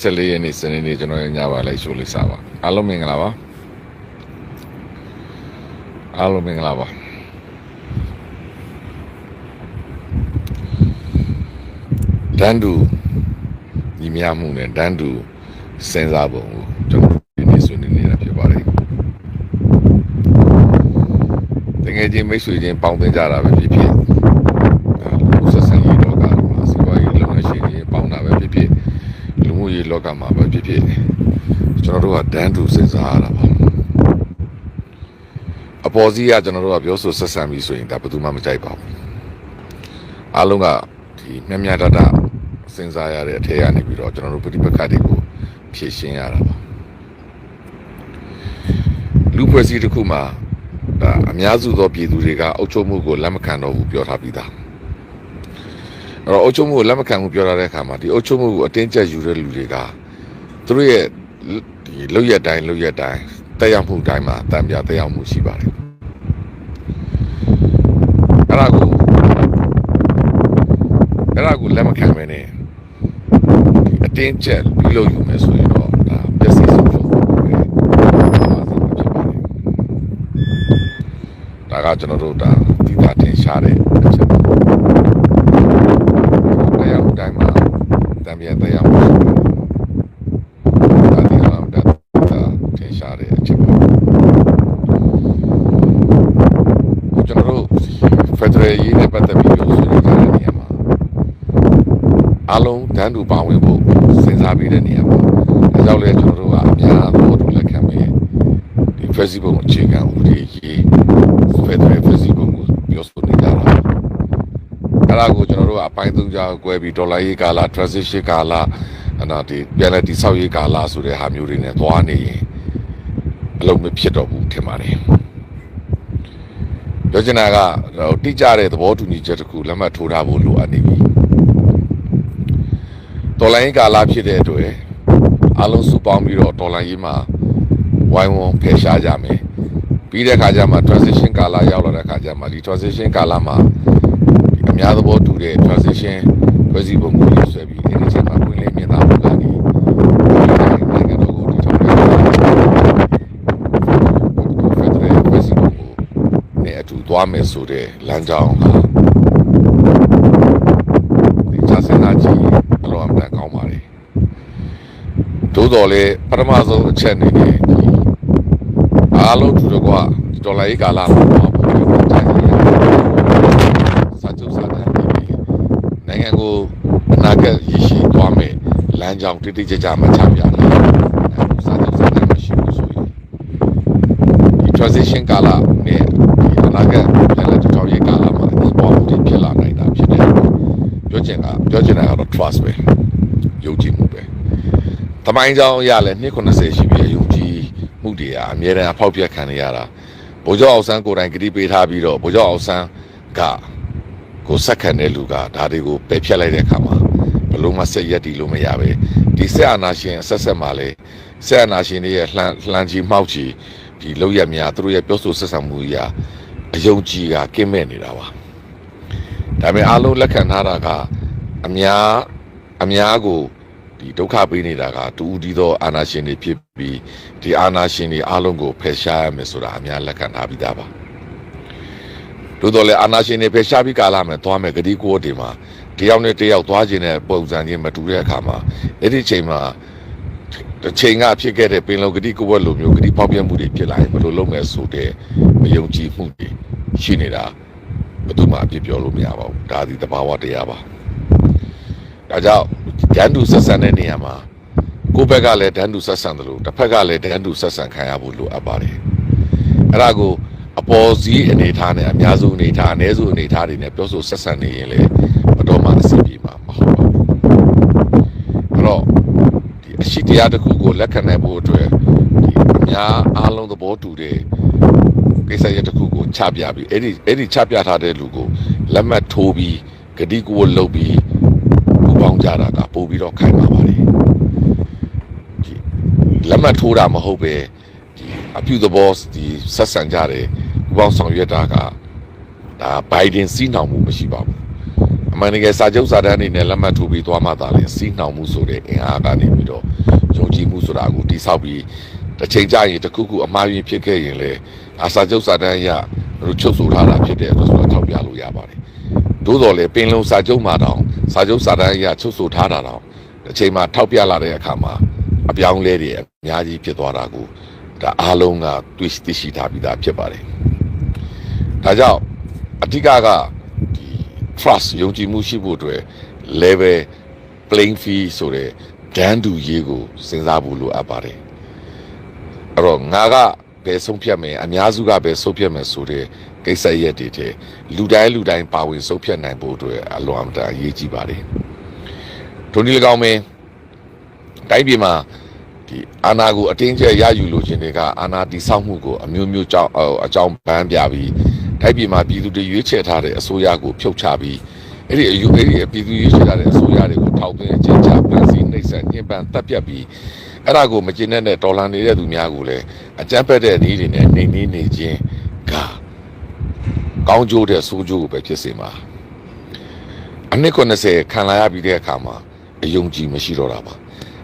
14ရက်နေ့စနေနေ့ကျွန်တော်ညပါလိုက်ရှိုးလေးစားပါအားလုံးမင်္ဂလာပါအားလုံးမင်္ဂလာပါတန်းတူညီမျှမှုနဲ့တန်းတူစဉ်းစားပုံကိုကျွန်တော်ဒီနေ့ဆွေးနွေးနေတာဖြစ်ပါတယ်တကယ်ချင်းမိတ်ဆွေချင်းပေါင်းသင်းကြတာပဲဖြစ်ဖြစ်ဆက်ဆံရေးတော့ကမှာစီးပွားရေးလုပ်ငန်းရှင်တွေပေါင်းတာပဲဖြစ်ဖြစ်လူမှုရေးလောကမှာပဲဖြစ်ဖြစ်ကျွန်တော်တို့ကတန်းတူစဉ်းစားရတာပါအပေါ်စီးကကျွန်တော်တို့ကပြောဆိုဆက်ဆံပြီးဆိုရင်ဒါဘယ်သူမှမကြိုက်ပါဘူးအားလုံးကဒီမျှတတစဉ်းစားရတဲ့အထက်ကနေပြီးတော့ကျွန်တော်တို့ပြိပခါတွေကိုဖြည့်ရှင်းရတာပါလူဖွဲ့စည်းတစ်ခုမှာဒါအများစုသောပြည်သူတွေကအုပ်ချုပ်မှုကိုလက်မခံတော့ဘူးပြောထားပြီးသားအဲ့တော့အုပ်ချုပ်မှုကိုလက်မခံဘူးပြောထားတဲ့အခါမှာဒီအုပ်ချုပ်မှုကိုအတင်းကျပ်ယူတဲ့လူတွေကသူတို့ရဲ့ဒီလောက်ရက်တိုင်းတက်ရောက်မှုတိုင်းမှာတံပြတက်ရောက်မှုရှိပါတယ်အဲ့ဒါကိုလက်မခံမဲနဲ့အတင်းကျပ်ပြုလုပ်ယူမယ်ဆိုရင်တော့ဒါပျက်စီးဆုံးရှုံးမှုပဲဖြစ်ပါတယ်ဒါကကျွန်တော်တို့ဒါဒီကတင်ရှားတဲ့အချက်ပါတရားမှုတိုင်းမှာတံပြတရားမှုရှိပါတယ်ဒါဒီတော့ဒါတင်ရှားတဲ့အချက်ပါကျွန်တော်တို့ဖက်ဒရယ်ရေးနဲ့ပတ်သက်ပြီးပြောဆိုနေတဲ့နေရာမှာအားလုံးတန်းတူပါဝင်ဖို့စဉ်းစားပြီးတဲ့နေရာမှာဒါကြောင့်လဲကျွန်တော်တို့ကအများသောသူလက်ခံပြီးဒီ Facebook အခြေခံဥပဒေရေးဖက်ဒရယ် Facebook ကိုပြောဆိုနေကြတာအဲ့ဒါကိုကျွန်တော်တို့ကအပိုင်းသုံးကြားကွဲပြီးဒေါ်လာရေးကာလ transition ကာလဒီပြန်လည်တည်ဆောက်ရေးကာလဆိုတဲ့ဟာမျိုးတွေနဲ့သွားနေရင်အလုံးမဖြစ်တော့ဘူးထင်ပါတယ်ပြောချင်တာကတိကျတဲ့သဘောတူညီချက်တစ်ခုလက်မှတ်ထိုးထားဖို့လိုအပ်နေပြီဒေါ်လာရေးကာလဖြစ်တဲ့အတွက်အားလုံးစုပေါင်းပြီးတော့ဒေါ်လာရေးမှာဝိုင်းဝန်းဖယ်ရှားကြမယ်ပြီးတဲ့အခါကျမှ transition ကာလရောက်လာတဲ့အခါကျမှဒီ transition ကာလမှာအများသဘောတူတဲ့ transition ဖွဲ့စည်းပုံကိုဆွဲပြီးအဲဒီချက်မှာဝင်လေမြင်သာမှုကနေနိုင်ငံတော်ကိုတည်ထောင်တဲ့ဖက်ဒရယ်ဖွဲ့စည်းပုံကိုနဲ့အတူသွားမယ်ဆိုတဲ့လမ်းကြောင်းဟာဒီချစင်နာကြီးအလောအမတန်ကောင်းပါလေသို့တော်လည်းပထမဆုံးအချက်အနေနဲ့ဒီအားလုံးတူတော့ကဒေါ်လာရေးကာလမှာပေါ့စာချုပ်စာတမ်းနိုင်ငံကိုအနာဂတ်ရရှိသွားမယ်လမ်းကြောင်းတိတိကျကျမှချပြတယ်စာချုပ်စာတမ်းမရှိဘူးဆိုရင်ဒီ transition ကာလနဲ့ဒီအနာဂတ်ပြန်လည်တည်ထောင်ရေးကာလမှာဒီပေါ်မှုတွေဖြစ်လာနိုင်တာဖြစ်တယ်ပြောချင်တာကတော့ trust ပဲယုံကြည်မှုပဲတမိုင်းကြောင်းရလဲ290ရှိပြီယုံကြည်မှုတွေကအမြဲတမ်းအဖောက်ပြက်ခံနေရတာဗိုလ်ချုပ်အောင်ဆန်းကိုယ်တိုင်ဂတိပေးထားပြီးတော့ဗိုလ်ချုပ်အောင်ဆန်းကကိုစက်ခံတဲ့လူကဒါတွေကိုပယ်ဖြတ်လိုက်တဲ့အခါမှာဘလို့မှဆက်ရက်တည်လို့မရပဲဒီဆက်အာဏာရှင်ဆက်မှာလဲဆက်အာဏာရှင်တွေရဲ့လှမ်းကြီးမှောက်ကြီးဒီလောက်ရများသူတို့ရဲ့ပြောဆိုဆက်ဆံမှုရာအယုံကြည်ကကင်းမဲ့နေတာပါဒါပေမဲ့အားလုံးလက်ခံထားတာကအများကိုဒီဒုက္ခပေးနေတာကတူဦးဒီသောအာဏာရှင်တွေဖြစ်ပြီးဒီအာဏာရှင်တွေအားလုံးကိုဖယ်ရှားရမယ်ဆိုတာအများလက်ခံထားပြီးသားပါတို့တော့လေအာဏာရှင်တွေဖယ်ရှားပြီးကာလမှာသွားမယ်ဂတိကိုတွေမှာတယောက်နဲ့တယောက်သွားခြင်းနဲ့ပုံစံချင်းမတူတဲ့အခါမှာအဲ့ဒီချိန်မှာတစ်ချိန်ကဖြစ်ခဲ့တဲ့ပင်လုံဂတိကိုဝက်လိုမျိုးဂတိပေါက်ပြမှုတွေဖြစ်လာရင်ဘယ်လိုလုပ်မယ်ဆိုတဲ့မယုံကြည်မှုတွေရှိနေတာဘယ်သူမှအပြစ်ပြောလို့မရပါဘူးဒါဒီသဘာဝတရားပါဒါကြောင့်ဒန်းတူဆက်ဆံတဲ့နေရာမှာကိုယ့်ဘက်ကလည်းဒန်းတူဆက်ဆံတယ်လို့တစ်ဖက်ကလည်းဒန်းတူဆက်ဆံခံရဖို့လိုအပ်ပါတယ်အဲ့ဒါကိုအပေါ်စီးအနေထားနဲ့အများစုအနေထားအနည်းစုအနေထားတွေနဲ့ပြောဆိုဆက်ဆံနေရင်လည်းဘတော်မှအစီအပြေမှာမဟုတ်ပါဘူးအဲ့တော့ဒီအရှိတရားတစ်ခုကိုလက်ခံနိုင်ဖို့အတွက်ဒီအများအားလုံးသဘောတူတဲ့ကိစ္စရပ်တစ်ခုကိုချပြပြီးအဲ့ဒီချပြထားတဲ့လူကိုလက်မှတ်ထိုးပြီးဂတိကိုလုပ်ပြီးပေါင်းကြတာကပို့ပြီးတော့ခိုင်ပါပါတယ်လက်မှတ်ထိုးတာမဟုတ်ပဲဒီအပြုသဘောဒီဆက်ဆံကြတယ်ပူပေါင်းဆောင်ရွက်တာကဒါဘိုင်ဒင်စီးနှောင်မှုမရှိပါဘူး အမှန်တကယ်စာချုပ်စာတမ်းတွေနဲ့လက်မှတ်ထိုးပြီးသွားမှသာလေစီးနှောင်မှုဆိုတဲ့အင်အားကနေပြီးတော့ယုံကြည်မှုဆိုတာကိုတိဆောက်ပြီးတစ်ချိန်ကြာရင်တစ်ခုခုအမှားယွင်းဖြစ်ခဲ့ရင်လေစာချုပ်စာတမ်းအရတို့ချုပ်ဆိုထားတာဖြစ်တဲ့အတွက်ဆိုတော့ထောက်ပြလို့ရပါတယ်သို့တော်လည်းပင်လုံစာချုပ်မှာတောင်စာချုပ်စာတမ်းအရချုပ်ဆိုထားတာတောင်တစ်ချိန်မှာထောက်ပြလာတဲ့အခါမှာအပြောင်းလဲတွေအများကြီးဖြစ်သွားတာကိုဒါအားလုံးကသိရှိထားပြီးသားဖြစ်ပါတယ်ဒါကြောင့်အဓိကကဒီ trust ယုံကြည်မှုရှိဖို့အတွက် level playing field ဆိုတဲ့ဒန်းတူရေးကိုစဉ်းစားဖို့လိုအပ်ပါတယ်အဲ့တော့ငါကဘယ်ဆုံးဖြတ်မယ်အများစုကဘယ်ဆုံးဖြတ်မယ်ဆိုတဲ့ကိစ္စရက်တွေတဲ့လူတိုင်းပါဝင်ဆုံးဖြတ်နိုင်ဖို့အတွက်အလွန်အမတန်အရေးကြီးပါတယ်ထိုနည်း၎င်းပဲတိုင်းပြည်မှာဒီအာဏာကိုအတင်းကျပ်ရယူလို့ခြင်းတွေကအာဏာတိဆောက်မှုကိုအမျိုးမျိုးကြောင့်အကြောင်းပန်းပြပြီးတိုင်းပြည်မှာပြည်သူတွေရွေးချယ်ထားတဲ့အစိုးရကိုဖြုတ်ချပြီးအဲ့ဒီပြည်သူရွေးချယ်ထားတဲ့အစိုးရတွေကိုထောက်သွင်းအကျဉ်းချပန်းစီနှိပ်စက်ညှဉ်းပန်းတပ်ပြတ်ပြီးအဲ့ဒါကိုမကျေနပ်တဲ့တော်လှန်နေတဲ့သူများကိုလည်းအကြမ်းဖက်တဲ့နည်းတွေနဲ့နှိမ်နင်းနေခြင်းကကောင်းကျိုးတဲ့ဆိုးကျိုးကိုပဲဖြစ်စေမှာအနှစ်90ခံလာရပြီးတဲ့အခါမှာအယုံကြည်မရှိတော့တာပါ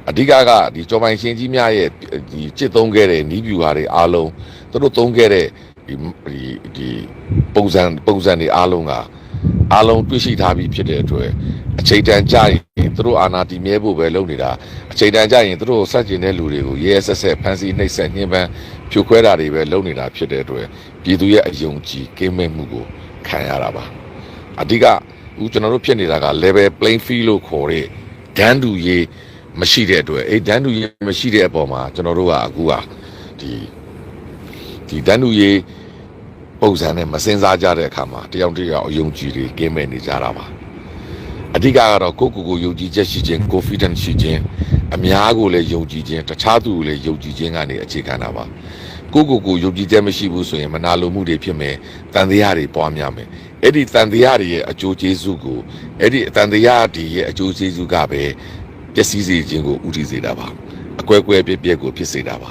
အဓိကကဒီကျော်ပိုင်ရှင်ကြီးများရဲ့ဒီจิตသုံးခဲ့တဲ့နီးပြူဟာတွေအားလုံးသူတို့သုံးခဲ့တဲ့ဒီပုံစံတွေအားလုံးတွေ့ရှိထားပြီးဖြစ်တဲ့အတွက်အချိန်တန်ကြာရင်သူတို့အာဏာတည်မြဲဖို့ပဲလုပ်နေတာအချိန်တန်ကြာရင်သူတို့ဆက်ကျင်တဲ့လူတွေကိုရဲဆက်ဆက်ဖမ်းဆီးနှိပ်စက်ညှဉ်းပန်းဖြိုခွဲတာတွေပဲလုပ်နေတာဖြစ်တဲ့အတွက်ပြည်သူရဲ့အယုံကြည်ကင်းမဲ့မှုကိုခံရတာပါအဓိကကျွန်တော်တို့ဖြစ်နေတာက level playing field လို့ခေါ်တဲ့ဒန်းတူရေးမရှိတဲ့အတွက်ဒန်းတူရေးမရှိတဲ့အပေါ်မှာကျွန်တော်တို့ကအခုကဒီဒန်းတူရေးပုံစံနဲ့မစင်စားကြတဲ့အခါမှာတယောက်အယုံကြည်တွေကင်းမဲ့နေကြတာပါအဓိကကတော့ကိုယုံကြည်ချက်ရှိခြင်း confidence ရှိခြင်းအများကိုလည်းယုံကြည်ခြင်းတခြားသူကိုလည်းယုံကြည်ခြင်းကနေအခြေခံတာပါကိုယုံကြည်ချက်မရှိဘူးဆိုရင်မနာလိုမှုတွေဖြစ်မယ်တန်တရားတွေပွားများမယ်အဲ့ဒီတန်တရားတွေရဲ့အကျိုးကျေးဇူးကိုအဲ့ဒီတန်တရားတွေရဲ့အကျိုးကျေးဇူးကပဲပျက်စီးစေခြင်းကိုဥတည်စေတာပါအကွဲကွဲပြက်ကိုဖြစ်စေတာပါ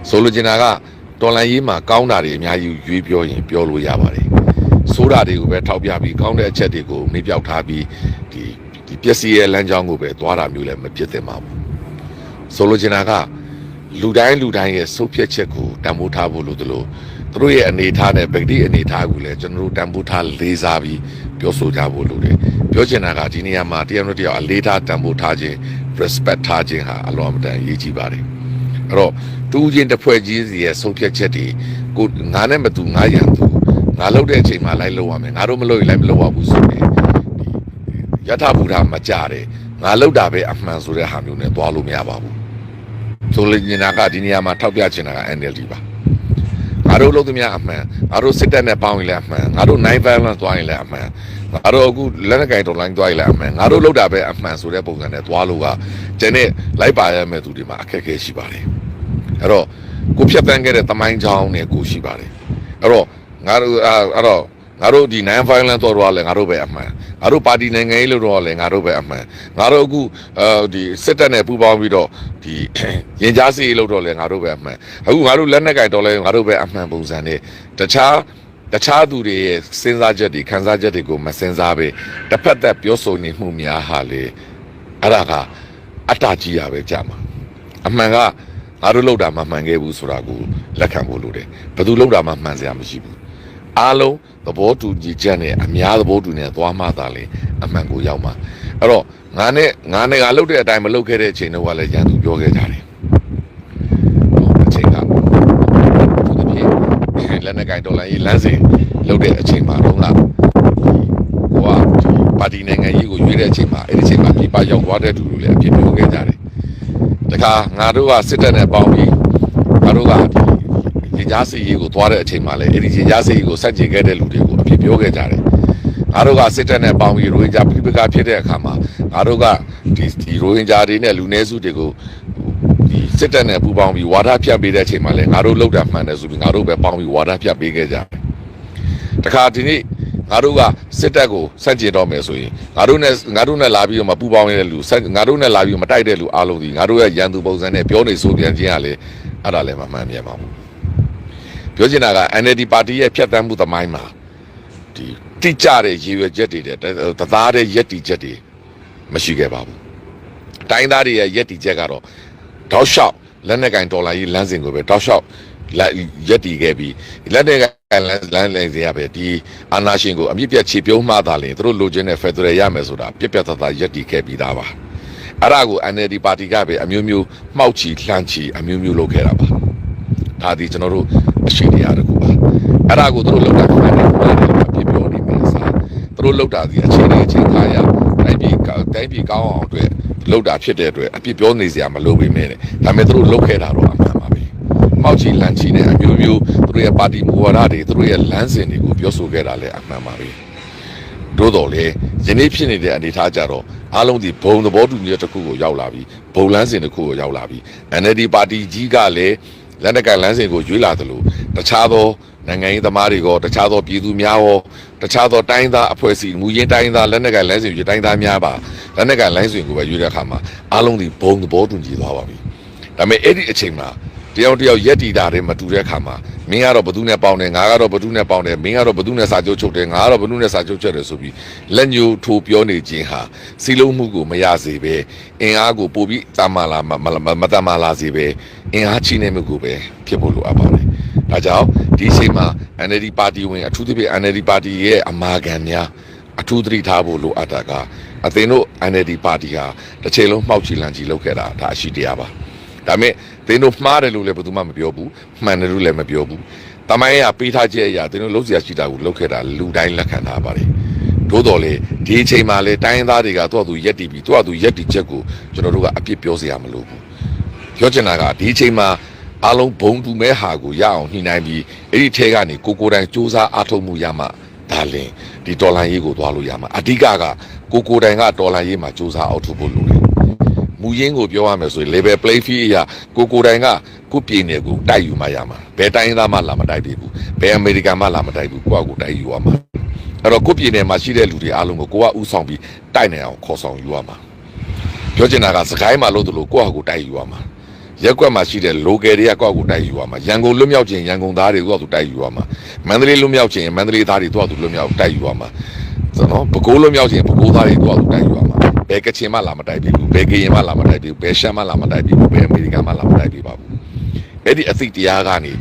ဆိုလိုချင်တာကတော်လန်ရေးမှာကောင်းတာတွေအများကြီးရွေးပြောရင်ပြောလို့ရပါတယ်ဆိုးတာတွေကိုပဲထောက်ပြပြီးကောင်းတဲ့အချက်တွေကိုမေ့ပြောက်ထားပြီးဒီပျက်စီးရဲ့လမ်းကြောင်းကိုပဲသွားတာမျိုးလည်းမဖြစ်သင့်ပါဘူးဆိုလိုချင်တာကလူတိုင်းရဲ့စုပ်ဖြတ်ချက်ကိုတန်ဖိုးထားဖို့လိုသလိုသူတို့ရဲ့အနေထားနဲ့ဗဂတိအနေထားကိုလည်းကျွန်တော်တို့တန်ဖိုးထားလေးစားပြီးပြောဆိုကြဖို့လိုတယ်ပြောချင်တာကဒီနေရာမှာတရားနဲ့တရားအလေးထားတန်ဖိုးထားခြင်း respect ထားခြင်းဟာအလွန်အမတန်အရေးကြီးပါတယ်အဲ့တော့တူးချင်းတစ်ဖွဲ့ကြီးစီရဲ့ဆုံးဖြတ်ချက်တွေကိုငါနဲ့မတူငါရန်သူငါလုပ်တဲ့အချိန်မှာလိုက်လုပ်ရမယ်ငါတို့မလုပ်ရင်လိုက်မလုပ်ရဘူးဆိုတဲ့ယထာဘူတာမကြတယ်ငါလုပ်တာပဲအမှန်ဆိုတဲ့ဟာမျိုးနဲ့သွားလို့မရပါဘူးဆိုလိုချင်တာကဒီနေရာမှာထောက်ပြချင်တာက NLD ပါငါတို့လုပ်သမျှအမှန်ငါတို့စစ်တပ်နဲ့ပေါင်းရင်လည်းအမှန်ငါတို့ night violence သွားရင်လည်းအမှန်ငါတို့အခုလက်နက်ကိုင်တော်လိုင်းသွားရင်လည်းအမှန်ငါတို့လုပ်တာပဲအမှန်ဆိုတဲ့ပုံစံနဲ့သွားလို့ကကျန်တဲ့လိုက်ပါရမယ့်သူတွေမှာအခက်အခဲရှိပါတယ်အဲ့တော့ကိုဖြတ်တန်းခဲ့တဲ့တမိုင်းချောင်းနဲ့ကိုရှိပါတယ်အဲ့တော့ငါတို့ဒီ 9 violence တော့လည်းငါတို့ပဲအမှန်ငါတို့ပါတီနိုင်ငံရေးလို့တော့လည်းငါတို့ပဲအမှန်ငါတို့အခုဒီစစ်တပ်နဲ့ပူးပေါင်းပြီးတော့ဒီရင်ကြားစီလို့တော့လည်းငါတို့ပဲအမှန်အခုငါတို့လက်နက်ကင်တော့လည်းငါတို့ပဲအမှန်ပုံစံနဲ့တခြားသူတွေရဲ့စဉ်းစားချက်တွေခံစားချက်တွေကိုမစဉ်းစားပဲတစ်ဖက်သက်ပြောဆိုနေမှုများဟာလေအဲ့ဒါကအတ္တကြီးရပဲကြာမှာအမှန်ကငါတို့လောက်တာမှမှန်ခဲ့ဘူးဆိုတာကိုလက်ခံဖို့လိုတယ်ဘယ်သူလောက်တာမှမှန်စရာမရှိဘူးအားလုံးသဘောတူညီချက်နဲ့အများသဘောတူနေသွားမှသာလေအမှန်ကိုရောက်မှာအဲ့တော့ငါလောက်တဲ့အတိုင်းမလုပ်ခဲ့တဲ့အချိန်တော့ကလည်းရန်သူပြောခဲ့ကြတယ်အချိန်ကသူတပြည့်လက်နဲ့ကင်ဒေါ်လာရေးလမ်းစဉ်လုပ်တဲ့အချိန်မှာတော့ပါတီနိုင်ငံရေးကိုရွေးတဲ့အချိန်မှာအဲ့ဒီအချိန်မှာပြပရောက်သွားတဲ့သူတွေလည်းအပြစ်ပြောခဲ့ကြတယ်တခါငါတို့ကစစ်တပ်နဲ့ပေါင်းပြီးငါတို့ကရင်ကြားစီရေးကိုသွားတဲ့အချိန်မှာလည်းအဲ့ဒီရင်ကြားစီရေးကိုစက်ကျင်ခဲ့တဲ့လူတွေကိုအပြစ်ပြောခဲ့ကြတယ်ငါတို့ကစစ်တပ်နဲ့ပေါင်းပြီးရိုဟင်ဂျာပြည်ပကဖြစ်တဲ့အခါမှာငါတို့ကဒီရိုဟင်ဂျာတွေနဲ့လူနည်းစုတွေကိုဒီစစ်တပ်နဲ့ပူးပေါင်းပြီးဝါဒဖြတ်ပေးတဲ့အချိန်မှာလည်းငါတို့လောက်တာမှန်တယ်ဆိုပြီးငါတို့ပဲပေါင်းပြီးဝါဒဖြတ်ပေးခဲ့ကြတယ်တခါဒီနေ့ငါတို့ကစစ်တပ်ကိုစန့်ကျင်တော့မယ်ဆိုရင်ငါတို့နဲ့လာပြီးတော့မပူပေါင်းနေတဲ့လူငါတို့နဲ့လာပြီးမတိုက်တဲ့လူအားလုံးဒီငါတို့ရဲ့ရန်သူပုံစံနဲ့ပြောနေဆိုပြန်ခြင်းကလေအဲ့ဒါလည်းမမှန်ပြန်ပါဘူးပြောချင်တာက NLD ပါတီရဲ့ဖြတ်တန်းမှုသမိုင်းမှာဒီဒ တိကျတဲ့ရည်ရွယ်ချက်တွေတသားတဲ့ယက်တီချက်တွေမရှိခဲ့ပါဘူးတိုင်းသားတွေရဲ့ယက်တီချက်ကတော့တောက်လျှောက်လက်နက်ကင်ဒေါ်လာကြီးလမ်းစဉ်ကိုပဲတောက်လျှောက်ရက်တီခဲ့ပြီးလက်တွေကလမ်းလေရပဲဒီအာနာရှင်ကိုအမြင့်ပြတ်ခြေပြုံးမှသာလင်သူတို့လိုချင်တဲ့ဖက်ဒရယ်ရမယ်ဆိုတာပြက်ပြက်သားသားရက်တီခဲ့ပြီးသားပါအဲ့ဒါကို NLD ပါတီကပဲအမျိုးမျိုးမှောက်ချီလှမ်းချီအမျိုးမျိုးလုပ်ခဲ့တာပါဒါဒီကျွန်တော်တို့အရှိတရားတခုပါအဲ့ဒါကိုသူတို့လောက်တာမှန်တယ်မှန်တယ်အပြစ်ပြောနေမယ်စားသူတို့လောက်တာဒီအချိန်ခါရတိုင်းပြည်ကောင်းအောင်အတွက်လောက်တာဖြစ်တဲ့အတွက်အပြစ်ပြောနေစရာမလိုပေမဲ့ဒါပေမဲ့သူတို့လောက်ခဲ့တာတော့အမှန်ပါပဲမောက်ချီလမ်းချီနဲ့အမျိုးမျိုးသူတို့ရဲ့ပါတီမူဝါဒတွေသူတို့ရဲ့လမ်းစဉ်တွေကိုပြောဆိုခဲ့တာလည်းအမှန်ပါပဲတို့တော်လေယနေ့ဖြစ်နေတဲ့အနေအထားကြတော့အားလုံးဒီဘုံသဘောတူညီချက်တစ်ခုကိုရောက်လာပြီးဘုံလမ်းစဉ်တစ်ခုကိုရောက်လာပြီး NLD ပါတီကြီးကလည်းလက်နက်ကလမ်းစဉ်ကိုရွေးလာသလိုတခြားသောနိုင်ငံရေးသမားတွေကတခြားသောပြည်သူများရောတခြားသောတိုင်းသားအဖွဲ့အစည်းမူရင်းတိုင်းသားလက်နက်ကလမ်းစဉ်ရွေးတိုင်းသားများပါလက်နက်ကလမ်းစဉ်ကိုပဲရွေးတဲ့အခါမှာအားလုံးဒီဘုံသဘောတူညီသွားပါပြီဒါပေမဲ့အဲ့ဒီအချိန်မှာတယောက်ရက်တီတာတွေမတူတဲ့အခါမှာမင်းကတော့ဘသူနဲ့ပေါင်းတယ်ငါကတော့ဘသူနဲ့ပေါင်းတယ်မင်းကတော့ဘသူနဲ့စာချုပ်ချုပ်တယ်ငါကတော့ဘသူနဲ့စာချုပ်ချုပ်တယ်ဆိုပြီးလက်ညှိုးထိုးပြောနေခြင်းဟာစီလုံးမှုကိုမရစေပဲအင်အားကိုပို့ပြီးတမလာမတမလာစေပဲအင်အားချိနေမှုကိုပဲဖြစ်ဖို့လိုအပ်ပါတယ်ဒါကြောင့်ဒီအချိန်မှာ NLD ပါတီဝင်အထူးသဖြင့် NLD ပါတီရဲ့အမာခံများအထူးသတိထားဖို့လိုအပ်တာကအသင်တို့ NLD ပါတီဟာတစ်ချိန်လုံးမှောက်ချီလန့်ချီလုပ်ခဲ့တာဒါအရှိတရားပါဒါမဲ့သင်တို့မှားတယ်လို့လည်းဘယ်သူမှမပြောဘူးမှန်တယ်လို့လည်းမပြောဘူးတမိုင်းရပေးထားချက်အရာသင်တို့လုံးစရာရှိတာကိုလုပ်ခဲ့တာလူတိုင်းလက်ခံထားပါတယ်သို့တော်လေဒီအချိန်မှာလေတိုင်းသားတွေကသူ့အတူရက်တီပြီးသူ့အတူရက်တီချက်ကိုကျွန်တော်တို့ကအပြစ်ပြောစရာမလိုဘူးပြောချင်တာကဒီအချိန်မှာအားလုံးဘုံတူမဲဟာကိုရအောင်ညှိနှိုင်းပြီးအဲ့ဒီထဲကနေကိုတိုင်းစူးစမ်းအားထုတ်မှုရမှဒါလင်ဒီဒေါ်လာရေးကိုသွားလို့ရမှာအဓိကကကိုတိုင်းကဒေါ်လာရေးမှာစူးစမ်းအောင်ထုတ်ဖို့လိုတယ်မူရင်းကိုပြောရမယ်ဆိုရင် level play field အရာကိုတိုင်းကကိုပြည်နယ်ကိုတိုက်ယူမှရမှာဘယ်တိုင်းသားမှလာမတိုက်ဘူးဘယ်အမေရိကန်မှလာမတိုက်ဘူးကိုတိုက်ယူရမှာအဲ့တော့ကိုပြည်နယ်မှာရှိတဲ့လူတွေအားလုံးကိုကိုကဥဆောင်ပြီးတိုက်နိုင်အောင်ခေါ်ဆောင်ယူရမှာပြောချင်တာကစကိုင်းမှာလို့တို့လို့ကိုတိုက်ယူရမှာရက်ကွက်မှာရှိတဲ့ local တွေကကိုတိုက်ယူရမှာရန်ကုန်လွတ်မြောက်ခြင်းရန်ကုန်သားတွေကိုသူတိုက်ယူရမှာမန္တလေးလွတ်မြောက်ခြင်းမန္တလေးသားတွေသူလွတ်မြောက်တိုက်ယူရမှာဆိုတော့ပဲခူးလွတ်မြောက်ခြင်းပဲခူးသားတွေသူတိုက်ယူရမှာဘယ်ကချင်မှလာမတိုက်ဘူးဘယ်ကရင်မှလာမတိုက်ဘူးဘယ်ရှမ်းမှလာမတိုက်ဘူးဘယ်အမေရိကန်မှလာမတိုက်ဘူးပါဘူးအဲ့ဒီအသိတရားကနေ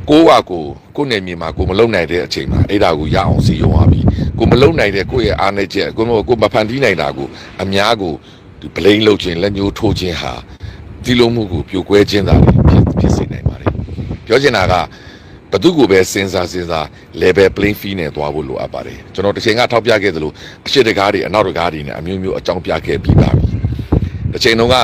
ကိုနယ်မြေမှာကိုမလုံနိုင်တဲ့အချိန်မှာအဲ့ဒါကိုရအောင်စီရုံရပြီကိုမလုံနိုင်တဲ့ကိုရဲ့အားနည်းချက်ကိုမဖန်တီးနိုင်တာကိုအများကိုဒီဗလိန်လှုပ်ခြင်းလက်ညှိုးထိုးခြင်းဟာဒီလိုမှုကိုပြိုကွဲခြင်းသာဖြစ်စေနိုင်ပါတယ်ပြောချင်တာကဘသူကိုပဲစဉ်းစား level playing field နဲ့သွားဖို့လိုအပ်ပါတယ်ကျွန်တော်တစ်ချိန်ကထောက်ပြခဲ့သလိုအရှိတကားတွေအနောက်တကားတွေနဲ့အမျိုးမျိုးအကြောင်းပြခဲ့ပြီးပါပြီတစ်ချိန်တုန်းက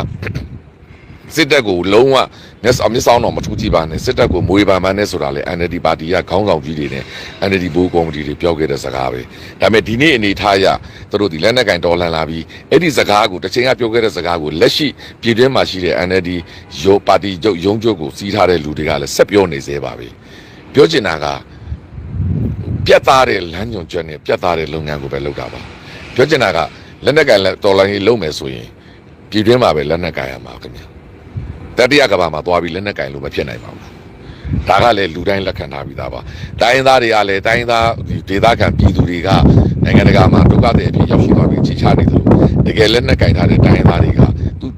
စစ်တပ်ကိုလုံးဝမျက်စောင်းတော့မထူးကြည့်ပါနဲ့စစ်တပ်ကိုမွေပါမှန်းနဲ့ဆိုတာလေ NLD ပါတီကခေါင်းဆောင်ကြီးတွေနဲ့ NLD ဘိုးကော်မတီတွေပြောခဲ့တဲ့စကားပဲဒါပေမဲ့ဒီနေ့အနေထားရသူတို့ဒီလက်နက်ကင်တော်လှန်လာပြီးအဲ့ဒီစကားကိုတစ်ချိန်ကပြောခဲ့တဲ့စကားကိုလက်ရှိပြည်တွင်းမှာရှိတဲ့ NLD ရောပါတီချုပ်ရုံးချုပ်ကိုစီးထားတဲ့လူတွေကလည်းဆက်ပြောနေသေးပါပဲပြောချင်တာကပြတ်သားတဲ့လမ်းညွှန်ချက်နဲ့ပြတ်သားတဲ့လုပ်ငန်းကိုပဲလုပ်တာပါပြောချင်တာကလက်နက်ကင်တော်လှန်ရေးလုပ်မယ်ဆိုရင်ပြည်တွင်းမှာပဲလက်နက်ကင်ရမှာခင်ဗျာတတိယကဘာမှာသွားပြီးလက်နက်ကင်လို့မဖြစ်နိုင်ပါဘူးဒါကလည်းလူတိုင်းလက်ခံထားပြီးသားပါတိုင်းသားတွေကလည်းတိုင်းသားဒေသခံပြည်သူတွေကနိုင်ငံတကာမှာဒုက္ခတွေအဖြစ်ရောက်ရှိသွားပြီးချီချနေသလိုတကယ်လက်နက်ကင်ထားတဲ့တိုင်းသားတွေက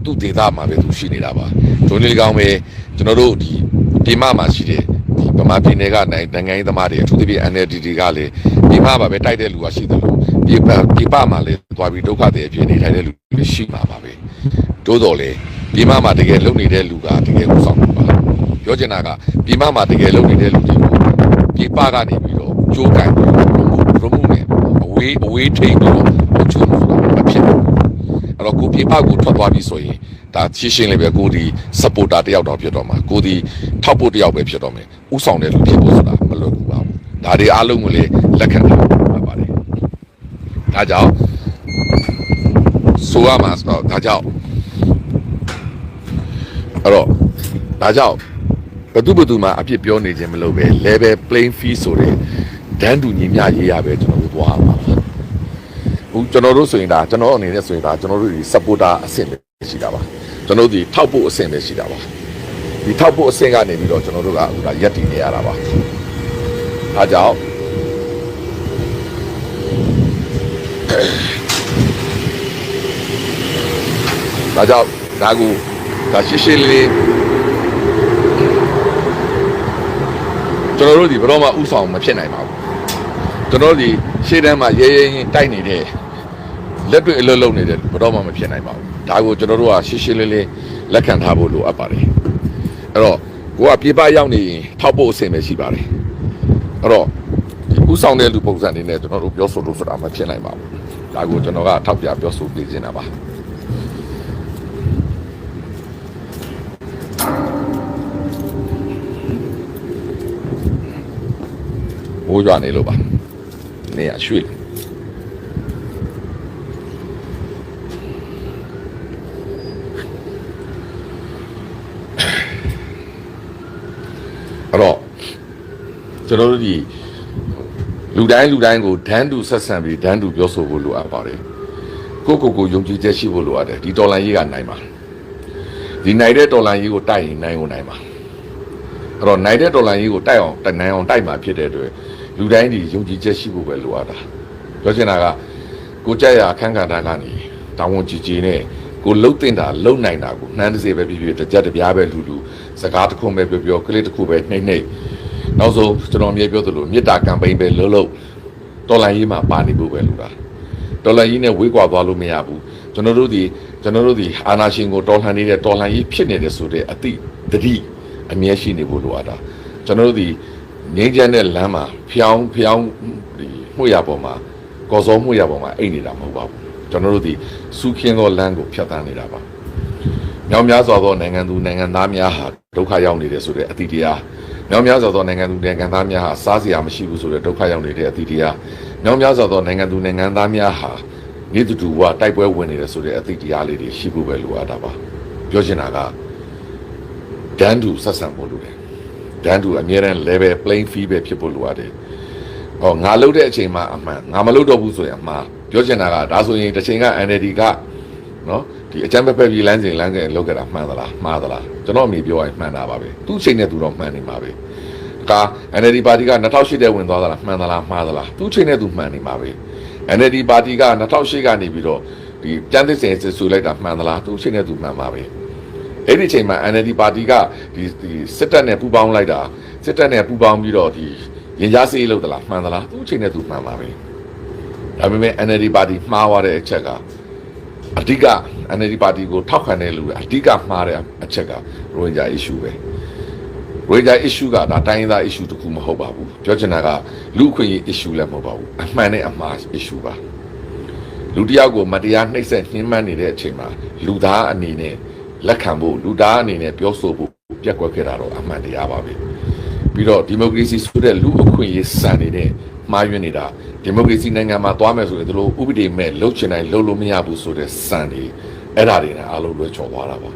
သူ့ဒေသမှာပဲသူရှိနေတာပါဒုနေကောင်ပဲကျွန်တော်တို့ဒီပြည်မမှာရှိတဲ့ဒီဗမာပြည်နယ်ကနိုင်ငံရေးသမားတွေအထူးသဖြင့် NLD တွေကလည်းပြည်မမှာပဲတိုက်တဲ့လူကရှိတယ်လို့ပြည်ပမှာလည်းသွားပြီးဒုက္ခတွေအဖြစ်နေထိုင်တဲ့လူတွေရှိမှာပါပဲတိုးတော်လေပြည်မမှာတကယ်လုံနေတဲ့လူကတကယ်ဥဆောင်ပါပြောချင်တာကပြည်မမှာတကယ်လုံနေတဲ့လူတွေကိုပြည်ပကနေပြီးတော့ကြိုးကန်ပြီးရမှုနဲ့အဝေးထိပ်ပြီးတော့ချိုးလို့ဆိုတာမဖြစ်ဘူးအဲ့တော့ကိုပြည်ပကိုထွက်သွားပြီဆိုရင်ဒါရှင်းလည်းပဲကိုဒီ supporter တယောက်တော့ဖြစ်တော့မှာကိုဒီထောက်ဖို့တယောက်ပဲဖြစ်တော့မယ်ဥဆောင်တဲ့လူဖြစ်ဖို့ဆိုတာမလွယ်ဘူးပါဘူးဒါတွေအားလုံးကိုလည်းလက်ခံထားပါတယ်ဒါကြောင့်ဆိုရမှာဆိုတော့ဒါကြောင့်အဲ့တော့ဒါကြောင့်ဘသူမှအပြစ်ပြောနေခြင်းမလုပ်ပဲ level playing field ဆိုတဲ့ဒန်းတူညီမျှရေးရပဲကျွန်တော်တို့သွားရမှာပါဘူးကျွန်တော်တို့ဆိုရင်ဒါကျွန်တော်အနေနဲ့ဆိုရင်ဒါကျွန်တော်တို့ဒီ supporter အဆင့်ပဲရှိတာပါကျွန်တော်တို့ဒီထောက်ဖို့အဆင့်ပဲရှိတာပါဒီထောက်ဖို့အဆင့်ကနေပြီးတော့ကျွန်တော်တို့ကဟိုဒါရက်တည်နေရတာပါဒါကြောင့် ဒါကြောင့်ဒါကိုဒါရှင်းရှင်းလေးကျွန်တော်တို့ဒီဘယ်တော့မှဥဆောင်မဖြစ်နိုင်ပါဘူးကျွန်တော်တို့ဒီရှေ့တန်းမှာရဲရဲရင်တိုက်နေတဲ့လက်တွေ့အလုပ်လုပ်နေတဲ့ဘယ်တော့မှမဖြစ်နိုင်ပါဘူးဒါကိုကျွန်တော်တို့ကရှင်းရှင်းလေးလေးလက်ခံထားဖို့လိုအပ်ပါတယ်အဲ့တော့ကိုကပြေးပရောက်နေရင်ထောက်ဖို့အဆင်ပဲရှိပါတယ်အဲ့တော့ဒီဥဆောင်တဲ့လူပုံစံတွေနဲ့ကျွန်တော်တို့ပြောဆိုလို့ဆိုတာမဖြစ်နိုင်ပါဘူးဒါကိုကျွန်တော်ကထောက်ပြပြောဆိုပေးနေတာပါဘိုးကြွနေလို့ပါနေရရွှေ့အဲ့တော့ကျွန်တော်တို့ဒီလူတိုင်းကိုဒန်းတူဆက်ဆံပြီးဒန်းတူပြောဆိုဖို့လိုအပ်ပါတယ်ကိုယုံကြည်ချက်ရှိဖို့လိုအပ်တယ်ဒီတော်လန်ရေးကနိုင်ပါဒီနိုင်တဲ့တော်လန်ရေးကိုတိုက်ရင်နိုင်ကိုနိုင်ပါအဲ့တော့နိုင်တဲ့တော်လန်ရေးကိုတိုက်အောင်နိုင်အောင်တိုက်မှာဖြစ်တဲ့အတွက်လူတိုင်းဒီယုံကြည်ချက်ရှိဖို့ပဲလိုအပ်တာပြောချင်တာကကိုကြက်ရအခန်းကဏ္ဍကနေတာဝန်ကြီးနဲ့ကိုလှုပ်တင်တာလှုပ်နိုင်တာကိုနှမ်းတစ်စေပဲဖြစ်တကြက်တပြားပဲလူစကားတစ်ခုပဲပြောကလေးတစ်ခုပဲနှိမ့်နောက်ဆုံးကျွန်တော်အမြဲပြောသလိုမေတ္တာကမ်ပိန်းပဲလှုပ်တော်လန်ရေးမှာပါနေဖို့ပဲလိုတာတော်လန်ရေးနဲ့ဝေးကွာသွားလို့မရဘူးကျွန်တော်တို့ဒီအာနာရှင်ကိုတော်လှန်နေတဲ့တော်လှန်ရေးဖြစ်နေတယ်ဆိုတဲ့အတိတတိအမြဲရှိနေဖို့လိုအပ်တာကျွန်တော်တို့ဒီငင်းချမ်းတဲ့လမ်းမှာဖျောင်းဒီမှုရပေါ်မှာကော်စောမှုရပေါ်မှာအိတ်နေတာမဟုတ်ပါဘူးကျွန်တော်တို့ဒီစူးခင်းသောလမ်းကိုဖြတ်သန်းနေတာပါမြောက်များစွာသောနိုင်ငံသူနိုင်ငံသားများဟာဒုက္ခရောက်နေတယ်ဆိုတဲ့အတိတရားမြောက်များစွာသောနိုင်ငံသူနိုင်ငံသားများဟာစားစရာမရှိဘူးဆိုတဲ့ဒုက္ခရောက်နေတဲ့အတိတရားမြောက်များစွာသောနိုင်ငံသူနိုင်ငံသားများဟာနေတူဝတိုက်ပွဲဝင်နေတယ်ဆိုတဲ့အတိတရားလေးတွေရှိဖို့ပဲလိုအပ်တာပါပြောချင်တာကဒန်းတူဆက်ဆံဖို့လိုတယ်ဒန်းတူအမြဲတမ်း level playing field ပဲဖြစ်ဖို့လိုအပ်တယ်ဟောငါလှုပ်တဲ့အချိန်မှာအမှန်ငါမလှုပ်တော့ဘူးဆိုရင်အမှားပြောချင်တာကဒါဆိုရင်တစ်ချိန်က NLD ကနော်ဒီအကြမ်းဖက်ပြည်လမ်းစဉ်လောက်ခဲ့တာမှန်သလားမှားသလားကျွန်တော်အမိပြောရင်မှန်တာပါပဲသူ့ချိန်နဲ့သူတော့မှန်နေမှာပဲဒါ NLD ပါတီက2008တဲ့ဝင်သွားသလားမှန်သလားမှားသလားသူ့ချိန်နဲ့သူမှန်နေမှာပဲ NLD ပါတီက2008ကနေပြီးတော့ဒီကျန်းသစ်စင်ဆူလိုက်တာမှန်သလားသူ့ချိန်နဲ့သူမှန်ပါပဲအဲ့ဒီချိန်မှာ NLD ပါတီကဒီစစ်တပ်နဲ့ပူးပေါင်းလိုက်တာစစ်တပ်နဲ့ပူးပေါင်းပြီးတော့ဒီရင်ကြားစေးလုပ်သလားမှန်သလားသူ့ချိန်နဲ့သူမှန်ပါပဲဒါပေမဲ့ NLD ပါတီမှားသွားတဲ့အချက်ကအဓိက NLD ပါတီကိုထောက်ခံတဲ့လူအဓိကမှားတဲ့အချက်ကရိုဟင်ဂျာ issue ပဲရိုဟင်ဂျာ issue ကဒါတိုင်းရင်းသား issue တခုမဟုတ်ပါဘူးပြောချင်တာကလူအခွင့်အရေး issue လည်းမဟုတ်ပါဘူးအမှန်နဲ့အမှား issue ပါလူတယောက်ကိုမတရားနှိပ်စက်နှင်းမှန်းနေတဲ့အချိန်မှာလူသားအနေနဲ့လက်ခံဖို့လူသားအနေနဲ့ပြောဆိုဖို့ပြက်ကွက်ခဲ့တာတော့အမှန်တရားပါပဲပြီးတော့ဒီမိုကရေစီဆိုတဲ့လူအခွင့်အရေးစံနေတဲ့မှားယွင်းနေတာဒီမိုကရေစီနိုင်ငံမှာသွားမယ်ဆိုရင်တို့ဥပဒေမဲ့လှုပ်ချင်တိုင်းလှုပ်လို့မရဘူးဆိုတဲ့စံတွေအဲ့ဒါတွေနဲ့အားလုံးလွဲချော်သွားတာပါ